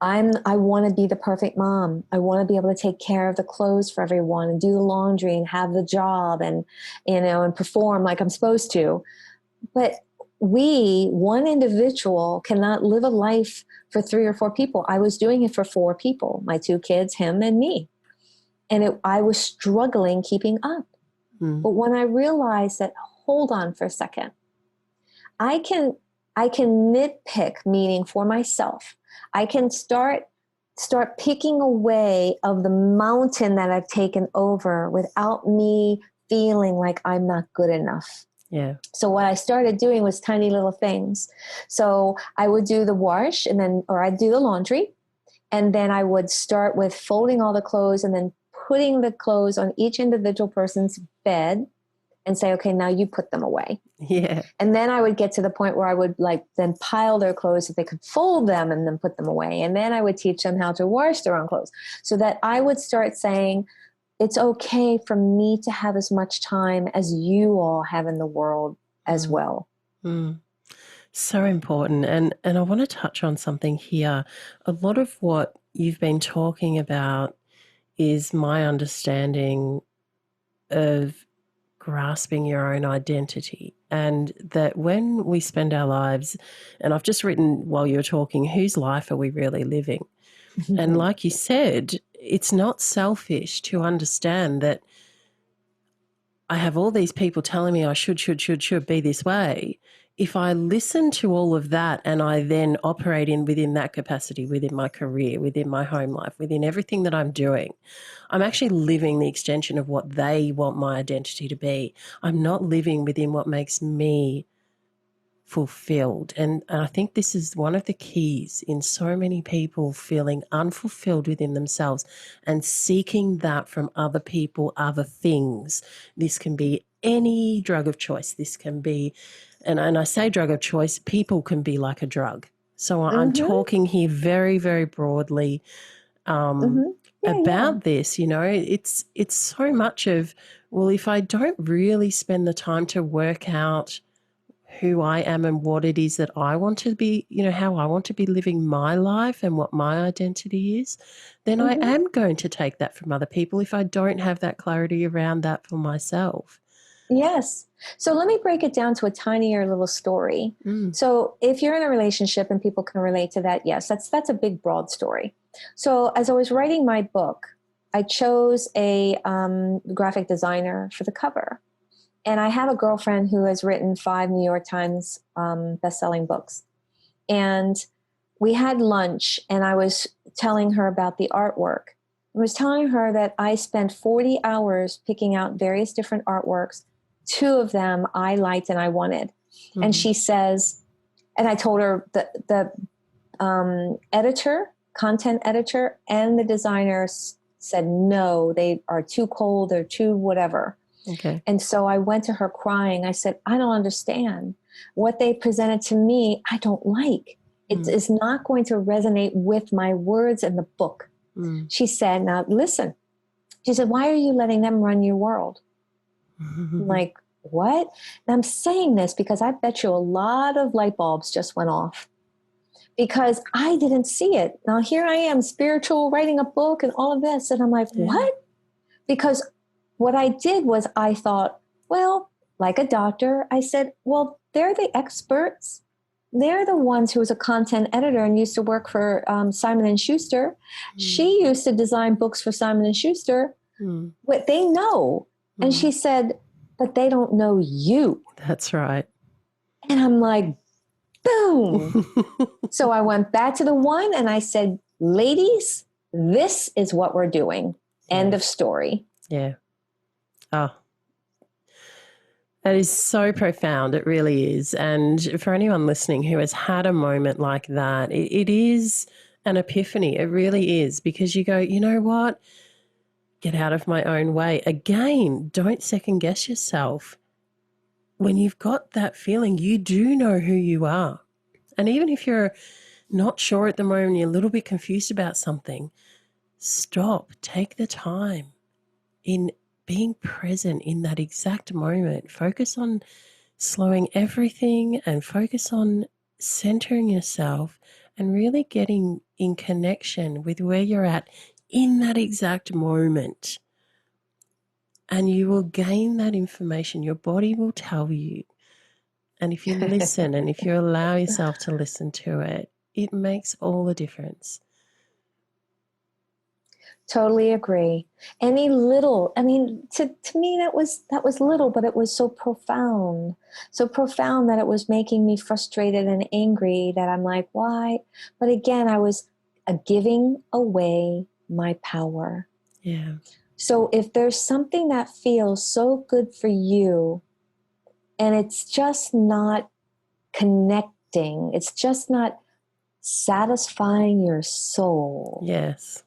I want to be the perfect mom. I want to be able to take care of the clothes for everyone and do the laundry and have the job and, and perform like I'm supposed to. But one individual cannot live a life for 3 or 4 people. I was doing it for 4 people, my 2 kids, him and me. And I was struggling keeping up. But when I realized that, hold on for a second, I can nitpick, meaning for myself. I can start picking away of the mountain that I've taken over without me feeling like I'm not good enough. Yeah. So what I started doing was tiny little things. So I would do the wash or I'd do the laundry. And then I would start with folding all the clothes and then putting the clothes on each individual person's bed and say, okay, now you put them away. Yeah. And then I would get to the point where I would then pile their clothes so they could fold them and then put them away. And then I would teach them how to wash their own clothes, so that I would start saying, it's okay for me to have as much time as you all have in the world as well. So important. And I want to touch on something here. A lot of what you've been talking about is my understanding of grasping your own identity, and that when we spend our lives, and I've just written while you're talking, whose life are we really living? And like you said, it's not selfish to understand that I have all these people telling me I should be this way. If I listen to all of that and I then operate within that capacity, within my career, within my home life, within everything that I'm doing, I'm actually living the extension of what they want my identity to be. I'm not living within what makes me fulfilled. And I think this is one of the keys in so many people feeling unfulfilled within themselves and seeking that from other people, other things. This can be any drug of choice. This can be, and I say drug of choice, people can be like a drug. So I'm talking here very, very broadly about this. It's so much of, well, if I don't really spend the time to work out who I am and what it is that I want to be, how I want to be living my life and what my identity is, then I am going to take that from other people if I don't have that clarity around that for myself. Yes. So let me break it down to a tinier little story. So if you're in a relationship and people can relate to that, yes, that's a big, broad story. So as I was writing my book, I chose a graphic designer for the cover. And I have a girlfriend who has written 5 New York Times best-selling books. And we had lunch, and I was telling her about the artwork. I was telling her that I spent 40 hours picking out various different artworks. 2 of them I liked and I wanted. And she says, and I told her the editor, content editor, and the designer said, no, they are too cold, they're too whatever. Okay. And so I went to her crying. I said, I don't understand. What they presented to me, I don't like. It is not going to resonate with my words in the book. She said, now listen. She said, why are you letting them run your world? I'm like, what? And I'm saying this because I bet you a lot of light bulbs just went off because I didn't see it. Now here I am, spiritual, writing a book and all of this. And I'm like, what? Because what I did was I thought, well, like a doctor, I said, well, they're the experts. They're the ones who was a content editor and used to work for Simon & Schuster. She used to design books for Simon & Schuster. What they know. And she said, but they don't know you. That's right. And I'm like, boom. So I went back to the one and I said, ladies, this is what we're doing. End of story. Yeah. Oh, that is so profound. It really is. And for anyone listening who has had a moment like that, it is an epiphany. It really is, because you go, you know what? Get out of my own way. Again, don't second guess yourself. When you've got that feeling, you do know who you are. And even if you're not sure at the moment, you're a little bit confused about something, stop, take the time in being present in that exact moment. Focus on slowing everything and focus on centering yourself and really getting in connection with where you're at in that exact moment. And you will gain that information. Your body will tell you. And if you listen and if you allow yourself to listen to it, it makes all the difference. Totally agree. Any little, I mean, to me, that was little, but it was so profound that it was making me frustrated and angry that I'm like, why? But again, I was giving away my power. Yeah. So if there's something that feels so good for you and it's just not connecting, it's just not satisfying your soul. Yes.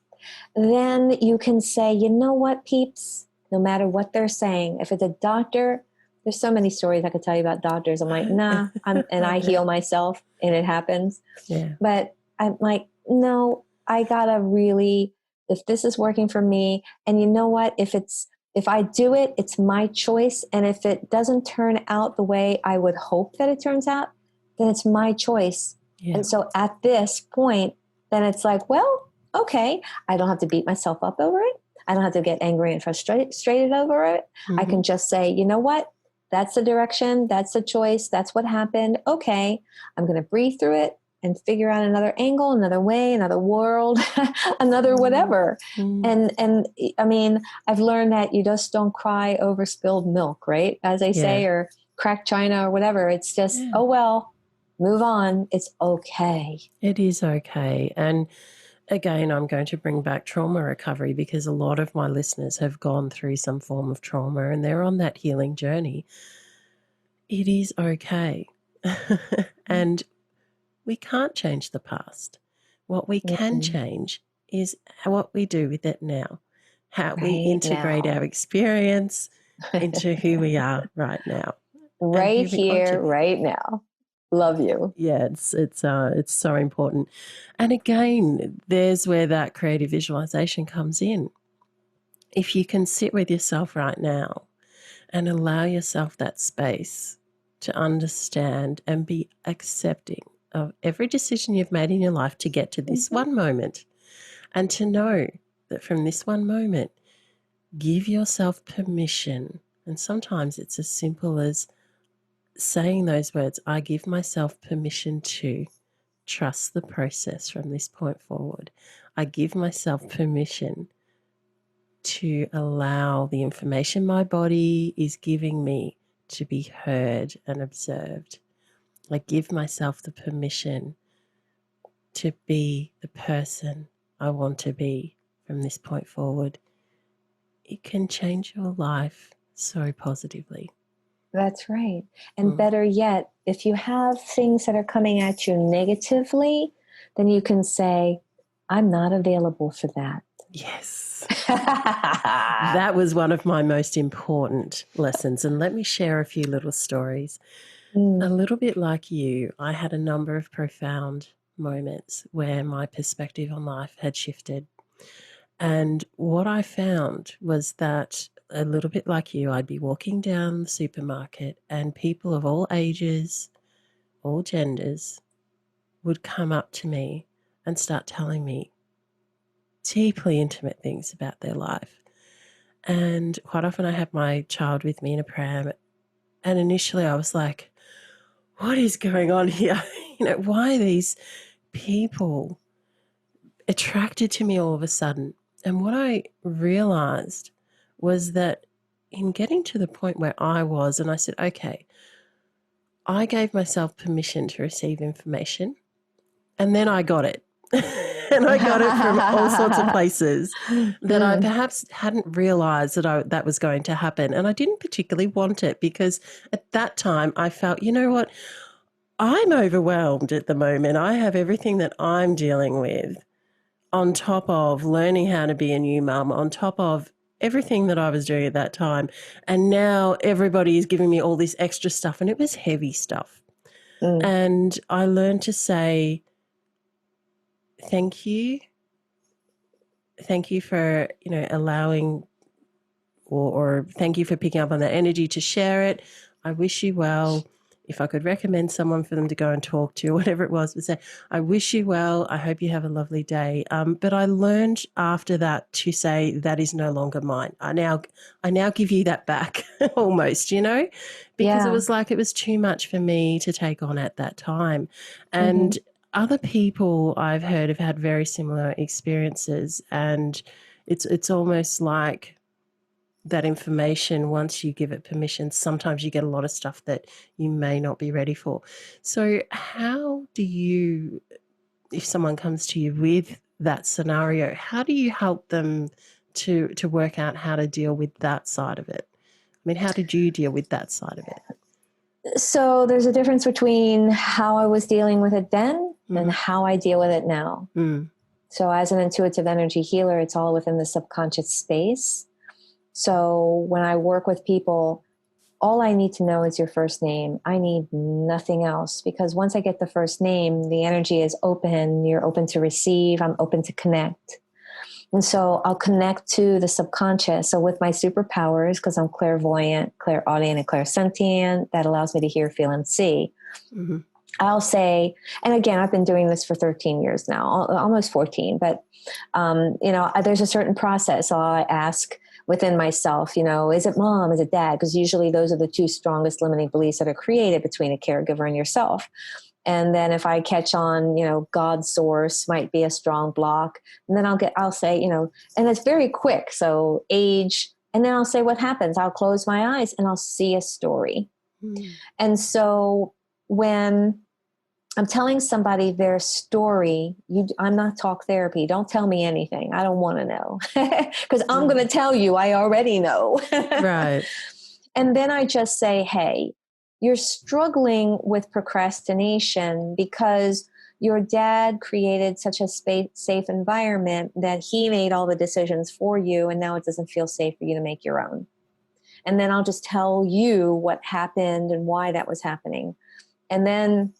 Then you can say, you know what, peeps, no matter what they're saying, if it's a doctor, there's so many stories I could tell you about doctors. I'm like, nah, and I heal myself and it happens. Yeah. But I'm like, no, I gotta really, if this is working for me, and you know what, if I do it, it's my choice. And if it doesn't turn out the way I would hope that it turns out, then it's my choice. Yeah. And so at this point, then it's like, well, okay, I don't have to beat myself up over it. I don't have to get angry and frustrated over it. I can just say, you know what? That's the direction. That's the choice. That's what happened. Okay, I'm going to breathe through it and figure out another angle, another way, another world, another whatever. And I mean, I've learned that you just don't cry over spilled milk, right? As they say, or cracked china or whatever. It's just, oh, well, move on. It's okay. It is okay. And again, I'm going to bring back trauma recovery because a lot of my listeners have gone through some form of trauma and they're on that healing journey. It is okay. And we can't change the past. What we can change is what we do with it now, how we integrate our experience into who we are right now. Right here, right now. Love you. Yeah, it's so important. And again, there's where that creative visualization comes in. If you can sit with yourself right now and allow yourself that space to understand and be accepting of every decision you've made in your life to get to this one moment, and to know that from this one moment, give yourself permission. And sometimes it's as simple as saying those words, I give myself permission to trust the process from this point forward. I give myself permission to allow the information my body is giving me to be heard and observed. I give myself the permission to be the person I want to be from this point forward. It can change your life so positively. That's right. And better yet, if you have things that are coming at you negatively, then you can say, I'm not available for that. Yes. That was one of my most important lessons. And let me share a few little stories. A little bit like you, I had a number of profound moments where my perspective on life had shifted. And what I found was that, a little bit like you, I'd be walking down the supermarket and people of all ages, all genders, would come up to me and start telling me deeply intimate things about their life. And quite often I had my child with me in a pram, and initially I was like, what is going on here? Why are these people attracted to me all of a sudden? And what I realized was that in getting to the point where I was, and I said, okay, I gave myself permission to receive information, and then I got it. And I got it from all sorts of places that I perhaps hadn't realized that was going to happen. And I didn't particularly want it, because at that time I felt, you know what, I'm overwhelmed at the moment. I have everything that I'm dealing with, on top of learning how to be a new mum, on top of everything that I was doing at that time. And now everybody is giving me all this extra stuff, and it was heavy stuff. And I learned to say, thank you. Thank you for, allowing, or thank you for picking up on that energy to share it. I wish you well. If I could recommend someone for them to go and talk to, whatever it was, but say, I wish you well. I hope you have a lovely day. But I learned after that to say, that is no longer mine. I now give you that back almost, because it was like, it was too much for me to take on at that time. And other people I've heard have had very similar experiences, and it's almost like that information, once you give it permission, sometimes you get a lot of stuff that you may not be ready for. So how do you, if someone comes to you with that scenario, how do you help them to work out how to deal with that side of it? I mean, how did you deal with that side of it? So there's a difference between how I was dealing with it then and how I deal with it now. So as an intuitive energy healer, it's all within the subconscious space. So when I work with people, all I need to know is your first name. I need nothing else, because once I get the first name, the energy is open. You're open to receive. I'm open to connect. And so I'll connect to the subconscious. So with my superpowers, because I'm clairvoyant, clairaudient, and clairsentient, that allows me to hear, feel, and see. I'll say, and again, I've been doing this for 13 years now, almost 14, but, there's a certain process. So I ask within myself, is it mom? Is it dad? Because usually those are the two strongest limiting beliefs that are created between a caregiver and yourself. And then if I catch on, God's source might be a strong block. And then I'll say, and it's very quick. So age, and then I'll say what happens. I'll close my eyes and I'll see a story. And so when I'm telling somebody their story, I'm not talk therapy. Don't tell me anything. I don't want to know, because I'm going to tell you I already know. Right. And then I just say, hey, you're struggling with procrastination because your dad created such a safe environment that he made all the decisions for you, and now it doesn't feel safe for you to make your own. And then I'll just tell you what happened and why that was happening. And then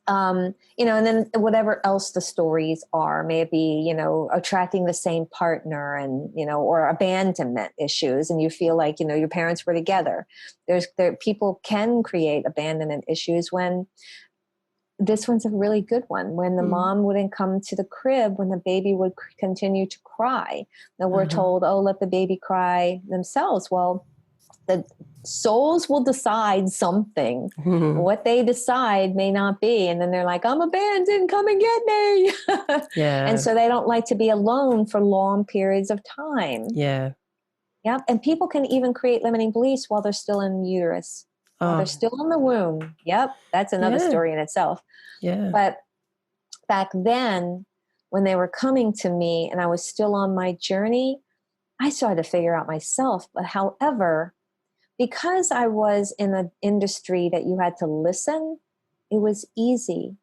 And then whatever else the stories are, maybe, attracting the same partner and, or abandonment issues. And you feel like, your parents were together. People can create abandonment issues when this one's a really good one, when the mom wouldn't come to the crib, when the baby would continue to cry. Now we're told, let the baby cry themselves. Well, the souls will decide something. What they decide may not be. And then they're like, I'm abandoned, come and get me. Yeah. And so they don't like to be alone for long periods of time. Yeah. Yep. And people can even create limiting beliefs while they're still in uterus, while they're still in the womb. Yep. That's another story in itself. Yeah. But back then, when they were coming to me and I was still on my journey, I started to figure out myself. But however, because I was in an industry that you had to listen, it was easy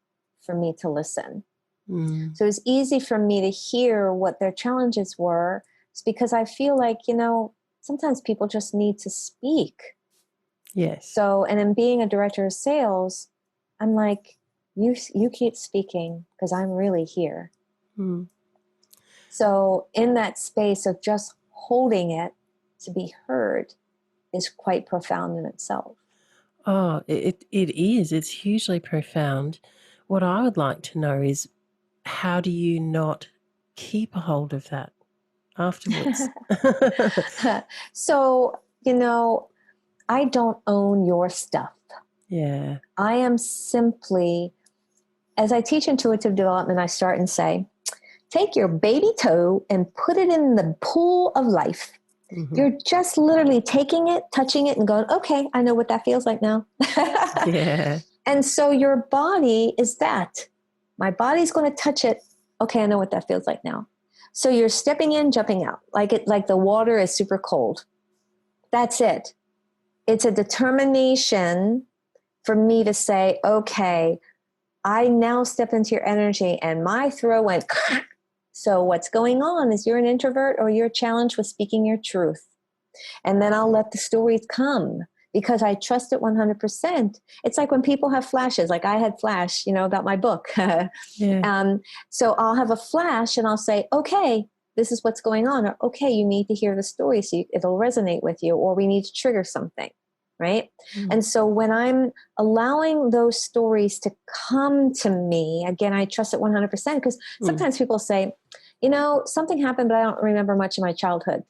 for me to listen. So it was easy for me to hear what their challenges were. It's because I feel like, sometimes people just need to speak. Yes. So, and in being a director of sales, I'm like, you keep speaking because I'm really here. So in that space of just holding it to be heard is quite profound in itself. Oh, it is. It's hugely profound. What I would like to know is, how do you not keep a hold of that afterwards? So, I don't own your stuff. Yeah. I am simply, as I teach intuitive development, I start and say, take your baby toe and put it in the pool of life. You're just literally taking it, touching it, and going, okay, I know what that feels like now. Yeah. And so your body is that. My body's going to touch it. Okay, I know what that feels like now. So you're stepping in, jumping out, like the water is super cold. That's it. It's a determination for me to say, okay, I now step into your energy, and my throat went. So what's going on is you're an introvert or you're challenged with speaking your truth. And then I'll let the stories come because I trust it 100%. It's like when people have flashes, like I had flash, about my book. So I'll have a flash and I'll say, okay, this is what's going on. Or, okay, you need to hear the story so it'll resonate with you, or we need to trigger something. Right. And so when I'm allowing those stories to come to me, again, I trust it 100% because sometimes people say, something happened, but I don't remember much of my childhood.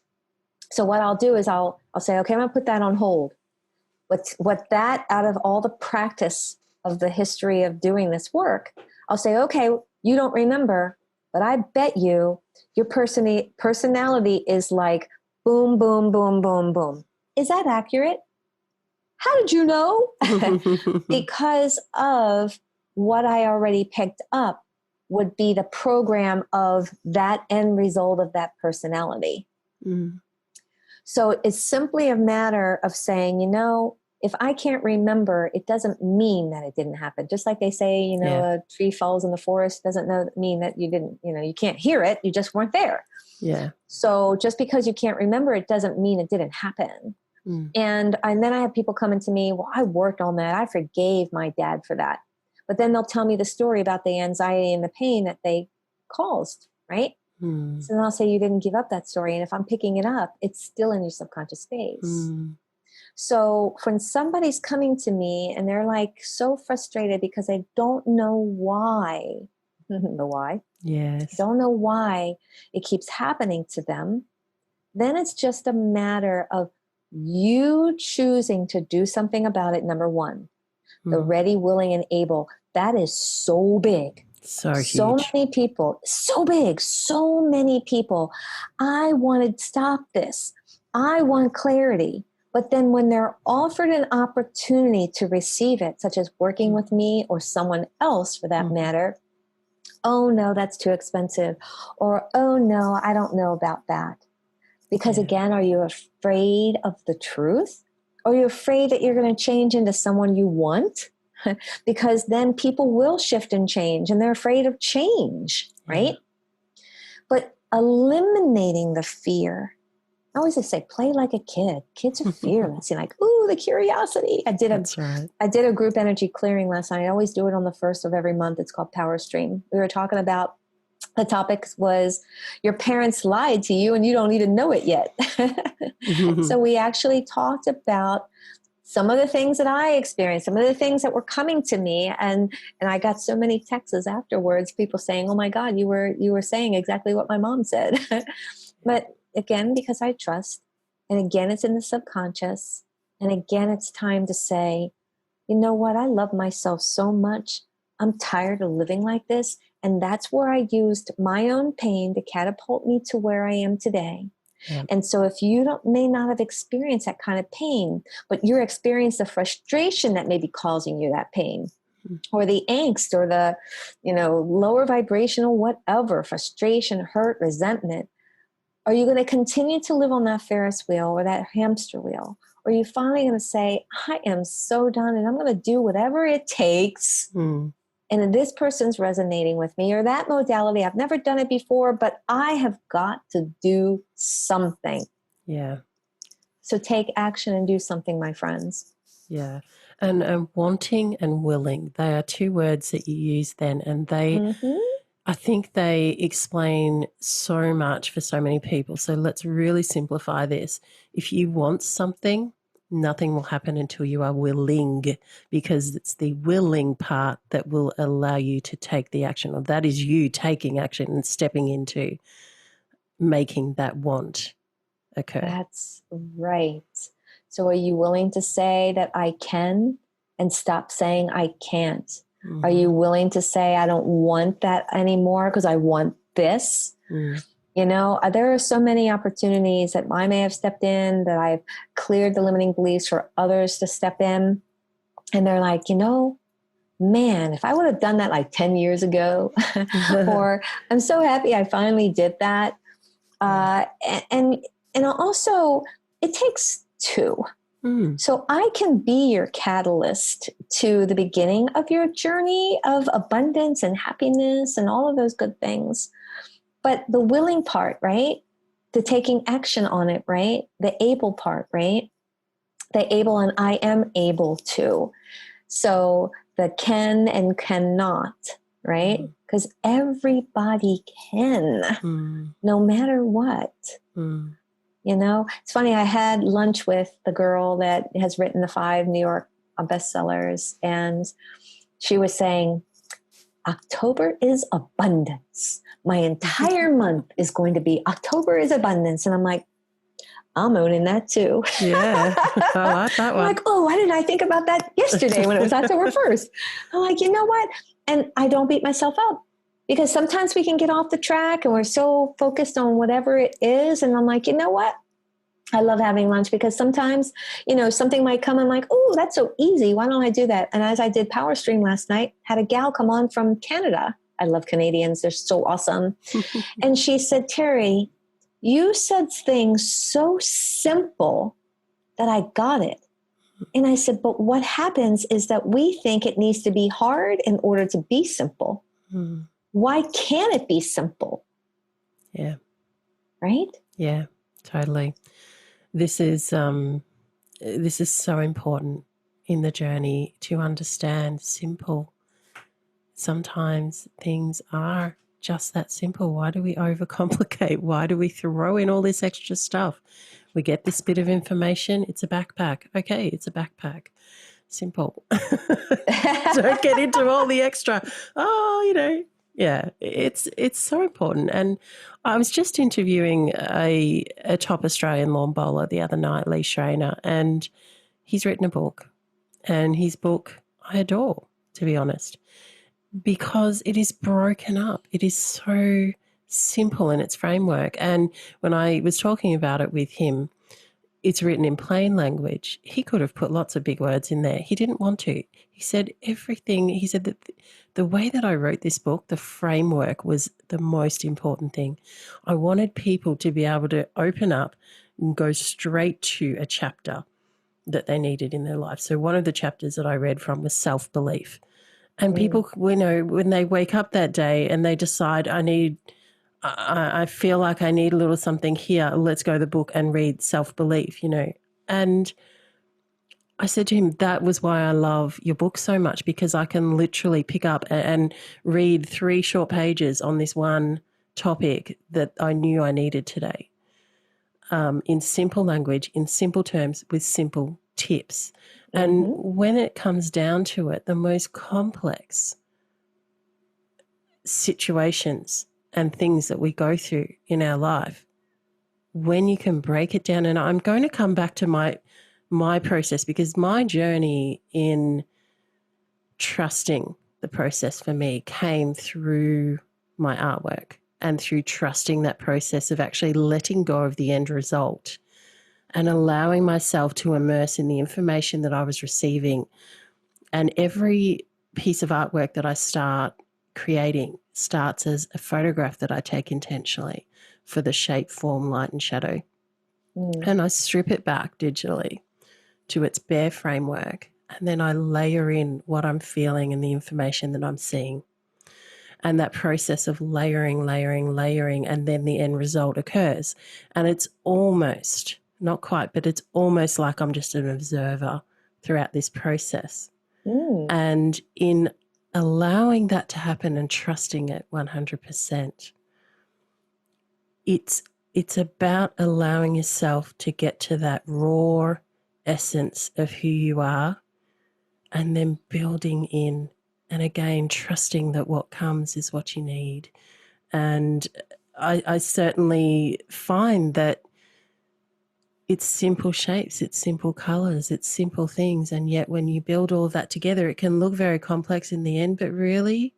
So what I'll do is I'll say, okay, I'm going to put that on hold. What that, out of all the practice of the history of doing this work, I'll say, okay, you don't remember, but I bet you your personality is like boom, boom, boom, boom, boom. Is that accurate? How did you know? Because of what I already picked up would be the program of that end result of that personality. So it's simply a matter of saying, if I can't remember, it doesn't mean that it didn't happen. Just like they say, a tree falls in the forest doesn't mean that you didn't, you can't hear it. You just weren't there. Yeah. So just because you can't remember, it doesn't mean it didn't happen. And then I have people coming to me, well, I worked on that. I forgave my dad for that. But then they'll tell me the story about the anxiety and the pain that they caused, right? So then I'll say, you didn't give up that story. And if I'm picking it up, it's still in your subconscious space. So when somebody's coming to me and they're like so frustrated because they don't know why, don't know why it keeps happening to them, then it's just a matter of you choosing to do something about it. Number one, the ready, willing, and able. That is so big. So huge. So many people, so big, so many people. I want to stop this. I want clarity. But then when they're offered an opportunity to receive it, such as working with me or someone else for that matter, oh no, that's too expensive. Or, oh no, I don't know about that. Because again, are you afraid of the truth? Or are you afraid that you're going to change into someone you want? Because then people will shift and change, and they're afraid of change, right? But eliminating the fear I always just say, play like a kid. Kids are fearless. And like, ooh, the curiosity. That's right. I did a group energy clearing last night. I always do it on the first of every month. It's called Power Stream. We were talking about, the topic was your parents lied to you and you don't even know it yet. So we actually talked about some of the things that I experienced, some of the things that were coming to me. And I got so many texts afterwards, people saying, oh my God, you were saying exactly what my mom said. But again, because I trust, and again, it's in the subconscious. And again, it's time to say, you know what? I love myself so much. I'm tired of living like this. And that's where I used my own pain to catapult me to where I am today. Yeah. And so if you may not have experienced that kind of pain, but you're experiencing the frustration that may be causing you that pain, or the angst, or the, lower vibrational, whatever, frustration, hurt, resentment, are you going to continue to live on that Ferris wheel or that hamster wheel? Or are you finally going to say, I am so done and I'm going to do whatever it takes. And this person's resonating with me, or that modality, I've never done it before, but I have got to do something. Yeah. So take action and do something, my friends. Yeah. And wanting and willing, they are two words that you use then. And they, I think they explain so much for so many people. So let's really simplify this. If you want something, nothing will happen until you are willing, because it's the willing part that will allow you to take the action, or that is you taking action and stepping into making that want occur. That's right. So are you willing to say that I can and stop saying I can't? Are you willing to say I don't want that anymore because I want this? There are so many opportunities that I may have stepped in, that I've cleared the limiting beliefs for others to step in. And they're like, man, if I would have done that like 10 years ago, or I'm so happy I finally did that. And also it takes two. So I can be your catalyst to the beginning of your journey of abundance and happiness and all of those good things. But the willing part, right? The taking action on it, right? The able part, right? The able and I am able to. So the can and cannot, right? Because everybody can, no matter what. It's funny, I had lunch with the girl that has written the 5 New York bestsellers, and she was saying, October is abundance. My entire month is going to be October is abundance. And I'm like, I'm owning that too. Yeah, I like that one. I'm like, oh, why didn't I think about that yesterday when it was October 1st? I'm like, you know what? And I don't beat myself up, because sometimes we can get off the track and we're so focused on whatever it is. And I'm like, you know what? I love having lunch, because sometimes, something might come and I'm like, oh, that's so easy. Why don't I do that? And as I did Power Stream last night, had a gal come on from Canada. I love Canadians. They're so awesome. And she said, Terry, you said things so simple that I got it. And I said, but what happens is that we think it needs to be hard in order to be simple. Why can't it be simple? Yeah. Right? Yeah, totally. This is so important in the journey to understand simple. Sometimes things are just that simple. Why do we overcomplicate? Why do we throw in all this extra stuff? We get this bit of information. It's a backpack. Okay, it's a backpack. Simple. Don't get into all the extra. Yeah, it's so important. And I was just interviewing a top Australian lawn bowler the other night, Lee Schreiner, and he's written a book. And his book I adore, to be honest, because it is broken up. It is so simple in its framework. And when I was talking about it with him, it's written in plain language. He could have put lots of big words in there. He didn't want to. He said everything. He said that the way that I wrote this book, the framework was the most important thing. I wanted people to be able to open up and go straight to a chapter that they needed in their life. So one of the chapters that I read from was self-belief. And people, when they wake up that day and they decide, I need I feel like I need a little something here. Let's go to the book and read Self-Belief, you know. And I said to him, that was why I love your book so much, because I can literally pick up and read 3 short pages on this one topic that I knew I needed today, in simple language, in simple terms, with simple tips. And when it comes down to it, the most complex situations and things that we go through in our life, when you can break it down, and I'm going to come back to my process, because my journey in trusting the process for me came through my artwork and through trusting that process of actually letting go of the end result and allowing myself to immerse in the information that I was receiving. And every piece of artwork that I start creating starts as a photograph that I take intentionally for the shape, form, light, and shadow. And I strip it back digitally to its bare framework, and then I layer in what I'm feeling and the information that I'm seeing. And that process of layering, and then the end result occurs. And it's almost, not quite, but it's almost like I'm just an observer throughout this process. And in allowing that to happen and trusting it 100%, it's about allowing yourself to get to that raw essence of who you are, and then building in, and again trusting that what comes is what you need. And I certainly find that it's simple shapes, it's simple colours, it's simple things, and yet when you build all of that together, it can look very complex in the end, but really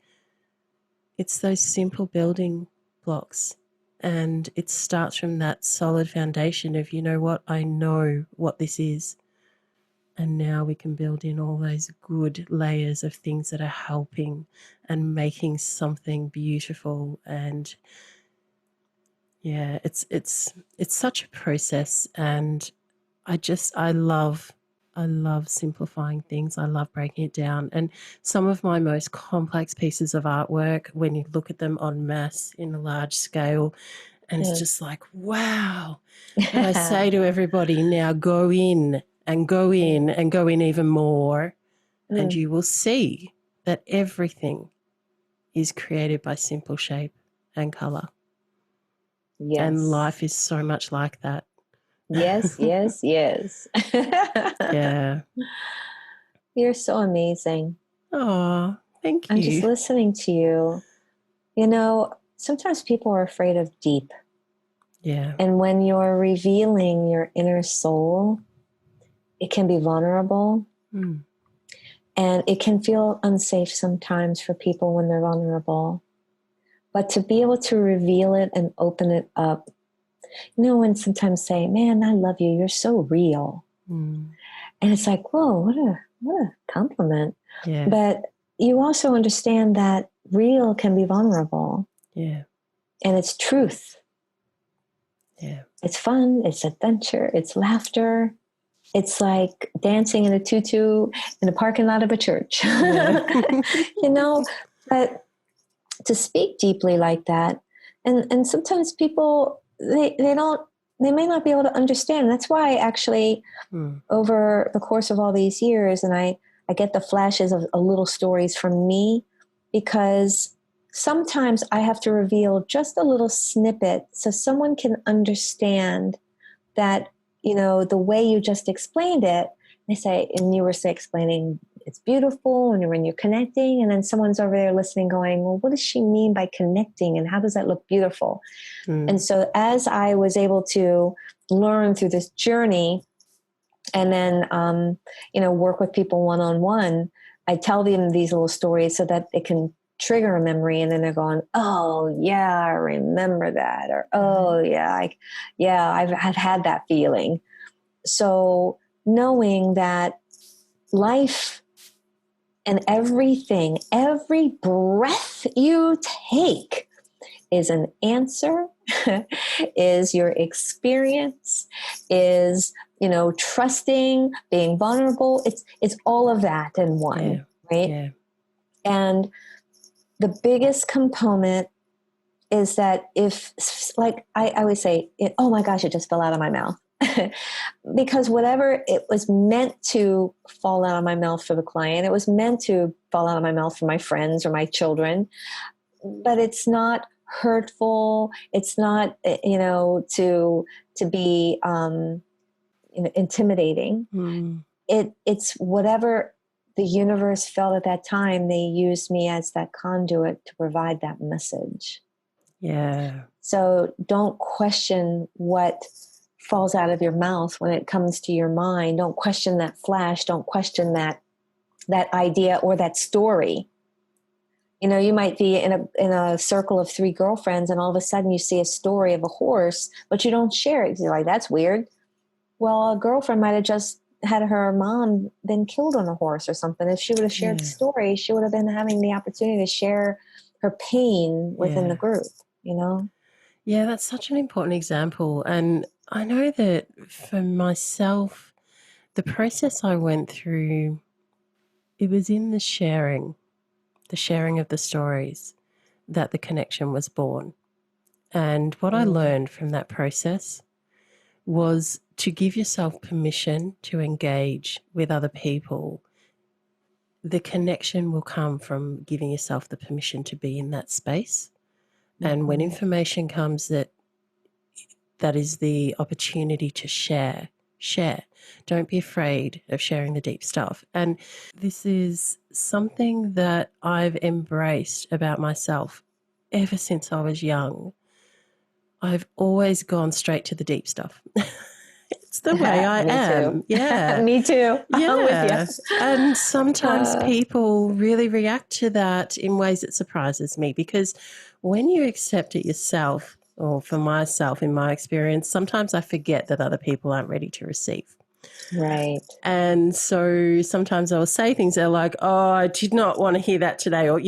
it's those simple building blocks. And it starts from that solid foundation of, you know what, I know what this is. And now we can build in all those good layers of things that are helping and making something beautiful. And yeah, it's such a process. And I love simplifying things. I love breaking it down. And some of my most complex pieces of artwork, when you look at them en masse in a large scale, and it's just like, wow. And I say to everybody, now go in and go in and go in even more, and you will see that everything is created by simple shape and colour. Yes. And life is so much like that. Yes. Yeah. You're so amazing. Oh, thank you. I'm just listening to you. You know, sometimes people are afraid of deep. Yeah. And when you're revealing your inner soul, it can be vulnerable. And it can feel unsafe sometimes for people when they're vulnerable. But to be able to reveal it and open it up, you know, when sometimes say, man, I love you, you're so real. And it's like, whoa, what a compliment. Yeah. But you also understand that real can be vulnerable. Yeah. And it's truth. Yeah. It's fun, it's adventure, it's laughter. It's like dancing in a tutu in a parking lot of a church. Yeah. You know, but to speak deeply like that, and sometimes people they may not be able to understand. That's why actually over the course of all these years, and I get the flashes of little stories from me, because sometimes I have to reveal just a little snippet so someone can understand that, you know, the way you just explained it. They say, and you were explaining it's beautiful and when you're connecting, and then someone's over there listening going, well, what does she mean by connecting and how does that look beautiful? And so as I was able to learn through this journey and then, you know, work with people one-on-one, I tell them these little stories so that it can trigger a memory, and then they're going, oh yeah, I remember that, or oh yeah, I've had that feeling. So knowing that life and everything, every breath you take is an answer, is your experience, is, you know, trusting, being vulnerable. It's all of that in one, right? Yeah. And the biggest component is that if, like I always say, oh my gosh, it just fell out of my mouth. Because whatever it was meant to fall out of my mouth for the client, it was meant to fall out of my mouth for my friends or my children, but it's not hurtful. It's not, to be intimidating. It's whatever the universe felt at that time. They used me as that conduit to provide that message. Yeah. So don't question what falls out of your mouth when it comes to your mind. Don't question that flash. Don't question that idea or that story. You might be in a circle of 3 girlfriends, and all of a sudden you see a story of a horse, but you don't share it. You're like, that's weird. Well, a girlfriend might have just had her mom been killed on a horse or something. If she would have shared the story, she would have been having the opportunity to share her pain within the group, Yeah, that's such an important example. And I know that for myself, the process I went through, it was in the sharing of the stories, that the connection was born. And what I learned from that process was to give yourself permission to engage with other people. The connection will come from giving yourself the permission to be in that space. And when information comes that is the opportunity to share. Don't be afraid of sharing the deep stuff. And this is something that I've embraced about myself ever since I was young. I've always gone straight to the deep stuff. It's the way I am. Too. Yeah. Me too. Yeah. I'm with you. And sometimes people really react to that in ways that surprises me, because when you accept it yourself, or for myself, in my experience, sometimes I forget that other people aren't ready to receive. Right. And so sometimes I'll say things, they're like, oh, I did not want to hear that today, or,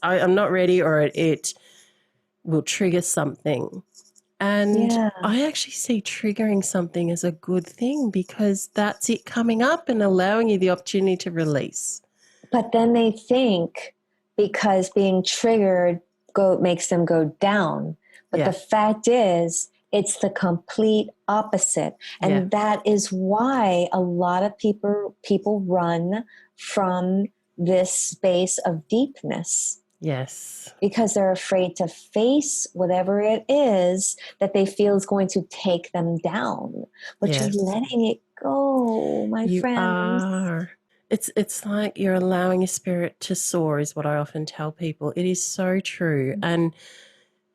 I'm not ready, or it will trigger something. And I actually see triggering something as a good thing, because that's it coming up and allowing you the opportunity to release. But then they think because being triggered makes them go down. But the fact is, it's the complete opposite. And that is why a lot of people run from this space of deepness. Yes. Because they're afraid to face whatever it is that they feel is going to take them down. But you're letting it go, my friends. You are. It's like you're allowing your spirit to soar, is what I often tell people. It is so true. And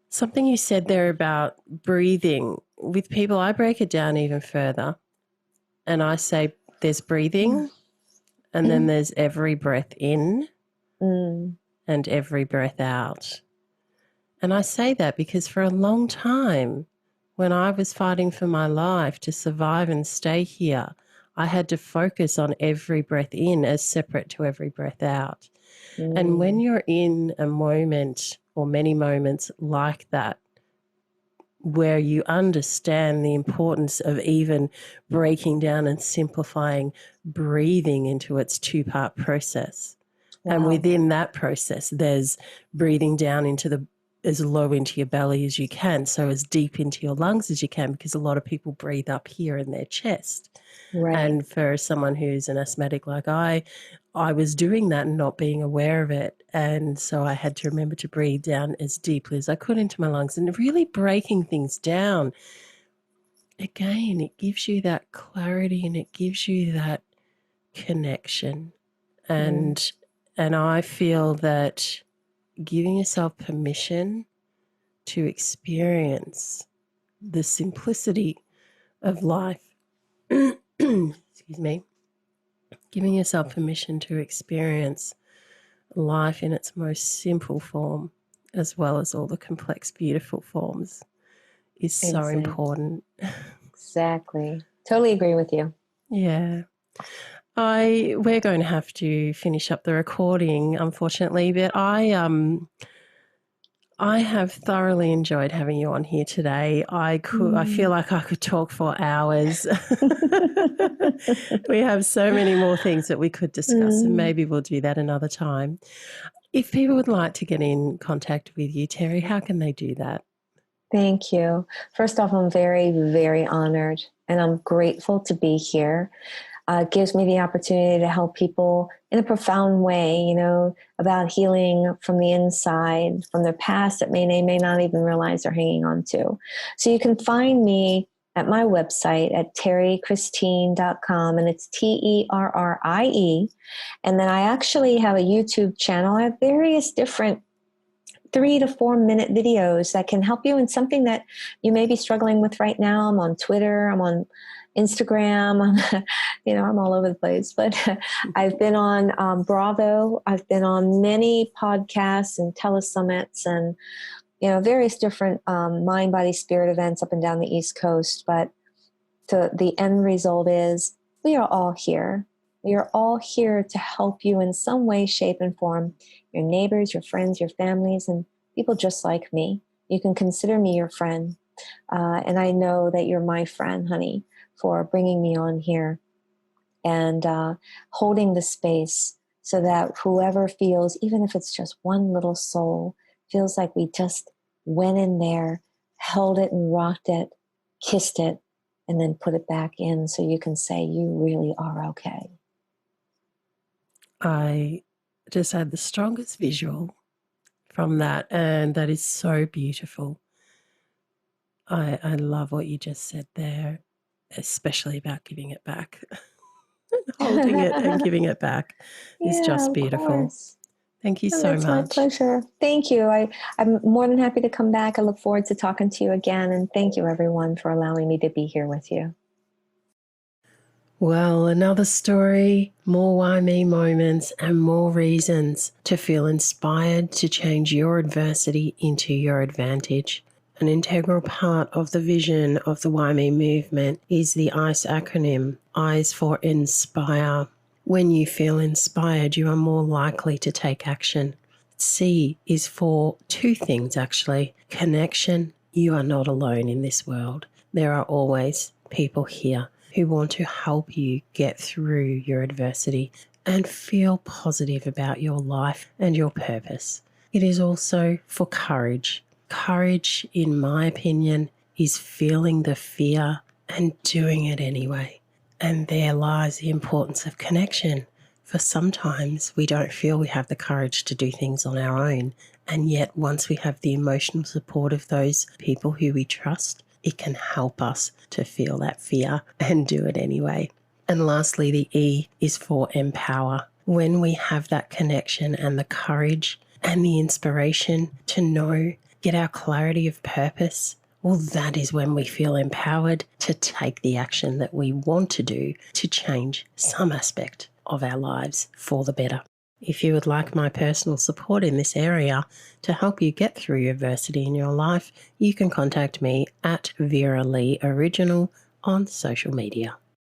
something you said there about breathing, with people, I break it down even further. And I say there's breathing, and then there's every breath in and every breath out. And I say that because for a long time, when I was fighting for my life to survive and stay here, I had to focus on every breath in as separate to every breath out. And when you're in a moment or many moments like that, where you understand the importance of even breaking down and simplifying breathing into its 2-part process. Wow. And within that process, there's breathing down into as low into your belly as you can, so as deep into your lungs as you can, because a lot of people breathe up here in their chest. Right. And for someone who's an asthmatic like I was doing that and not being aware of it. And so I had to remember to breathe down as deeply as I could into my lungs, and really breaking things down. Again, it gives you that clarity and it gives you that connection. And I feel that giving yourself permission to experience the simplicity of life, excuse me, giving yourself permission to experience life in its most simple form, as well as all the complex, beautiful forms, is so important. Exactly. Totally agree with you. Yeah. We're going to have to finish up the recording, unfortunately, but I have thoroughly enjoyed having you on here today. I feel like I could talk for hours. We have so many more things that we could discuss, and maybe we'll do that another time. If people would like to get in contact with you, Terry, how can they do that? Thank you. First off, I'm very, very honored and I'm grateful to be here. It gives me the opportunity to help people in a profound way, you know, about healing from the inside, from their past that they may not even realize they're hanging on to. So you can find me at my website at terrychristine.com, and it's TERRIE. And then I actually have a YouTube channel. I have various different 3 to 4 minute videos that can help you in something that you may be struggling with right now. I'm on Twitter, I'm on Instagram, you know, I'm all over the place, but I've been on Bravo. I've been on many podcasts and telesummits and, you know, various different mind, body, spirit events up and down the East Coast. But the end result is we are all here. We are all here to help you in some way, shape, and form. Your neighbors, your friends, your families, and people just like me. You can consider me your friend. And I know that you're my friend, honey, for bringing me on here and holding the space so that whoever feels, even if it's just one little soul, feels like we just went in there, held it and rocked it, kissed it, and then put it back in so you can say you really are okay. I just had the strongest visual from that, and that is so beautiful. I love what you just said there, especially about giving it back. Holding it and giving it back is just beautiful. Course. Thank you Oh, so it's much. my pleasure. Thank you. I'm more than happy to come back. I look forward to talking to you again. And thank you, everyone, for allowing me to be here with you. Well, another story, more WhyMe moments, and more reasons to feel inspired to change your adversity into your advantage. An integral part of the vision of the WhyMe movement is the ICE acronym, I's for inspire. When you feel inspired, you are more likely to take action. C is for 2 things, actually. Connection. You are not alone in this world. There are always people here who want to help you get through your adversity and feel positive about your life and your purpose. It is also for courage. Courage, in my opinion, is feeling the fear and doing it anyway. And there lies the importance of connection. For sometimes we don't feel we have the courage to do things on our own. And yet once we have the emotional support of those people who we trust, it can help us to feel that fear and do it anyway. And lastly, the E is for empower. When we have that connection and the courage and the inspiration to know, get our clarity of purpose, well, that is when we feel empowered to take the action that we want to do to change some aspect of our lives for the better. If you would like my personal support in this area to help you get through adversity in your life, you can contact me at Vera-Lee Original on social media.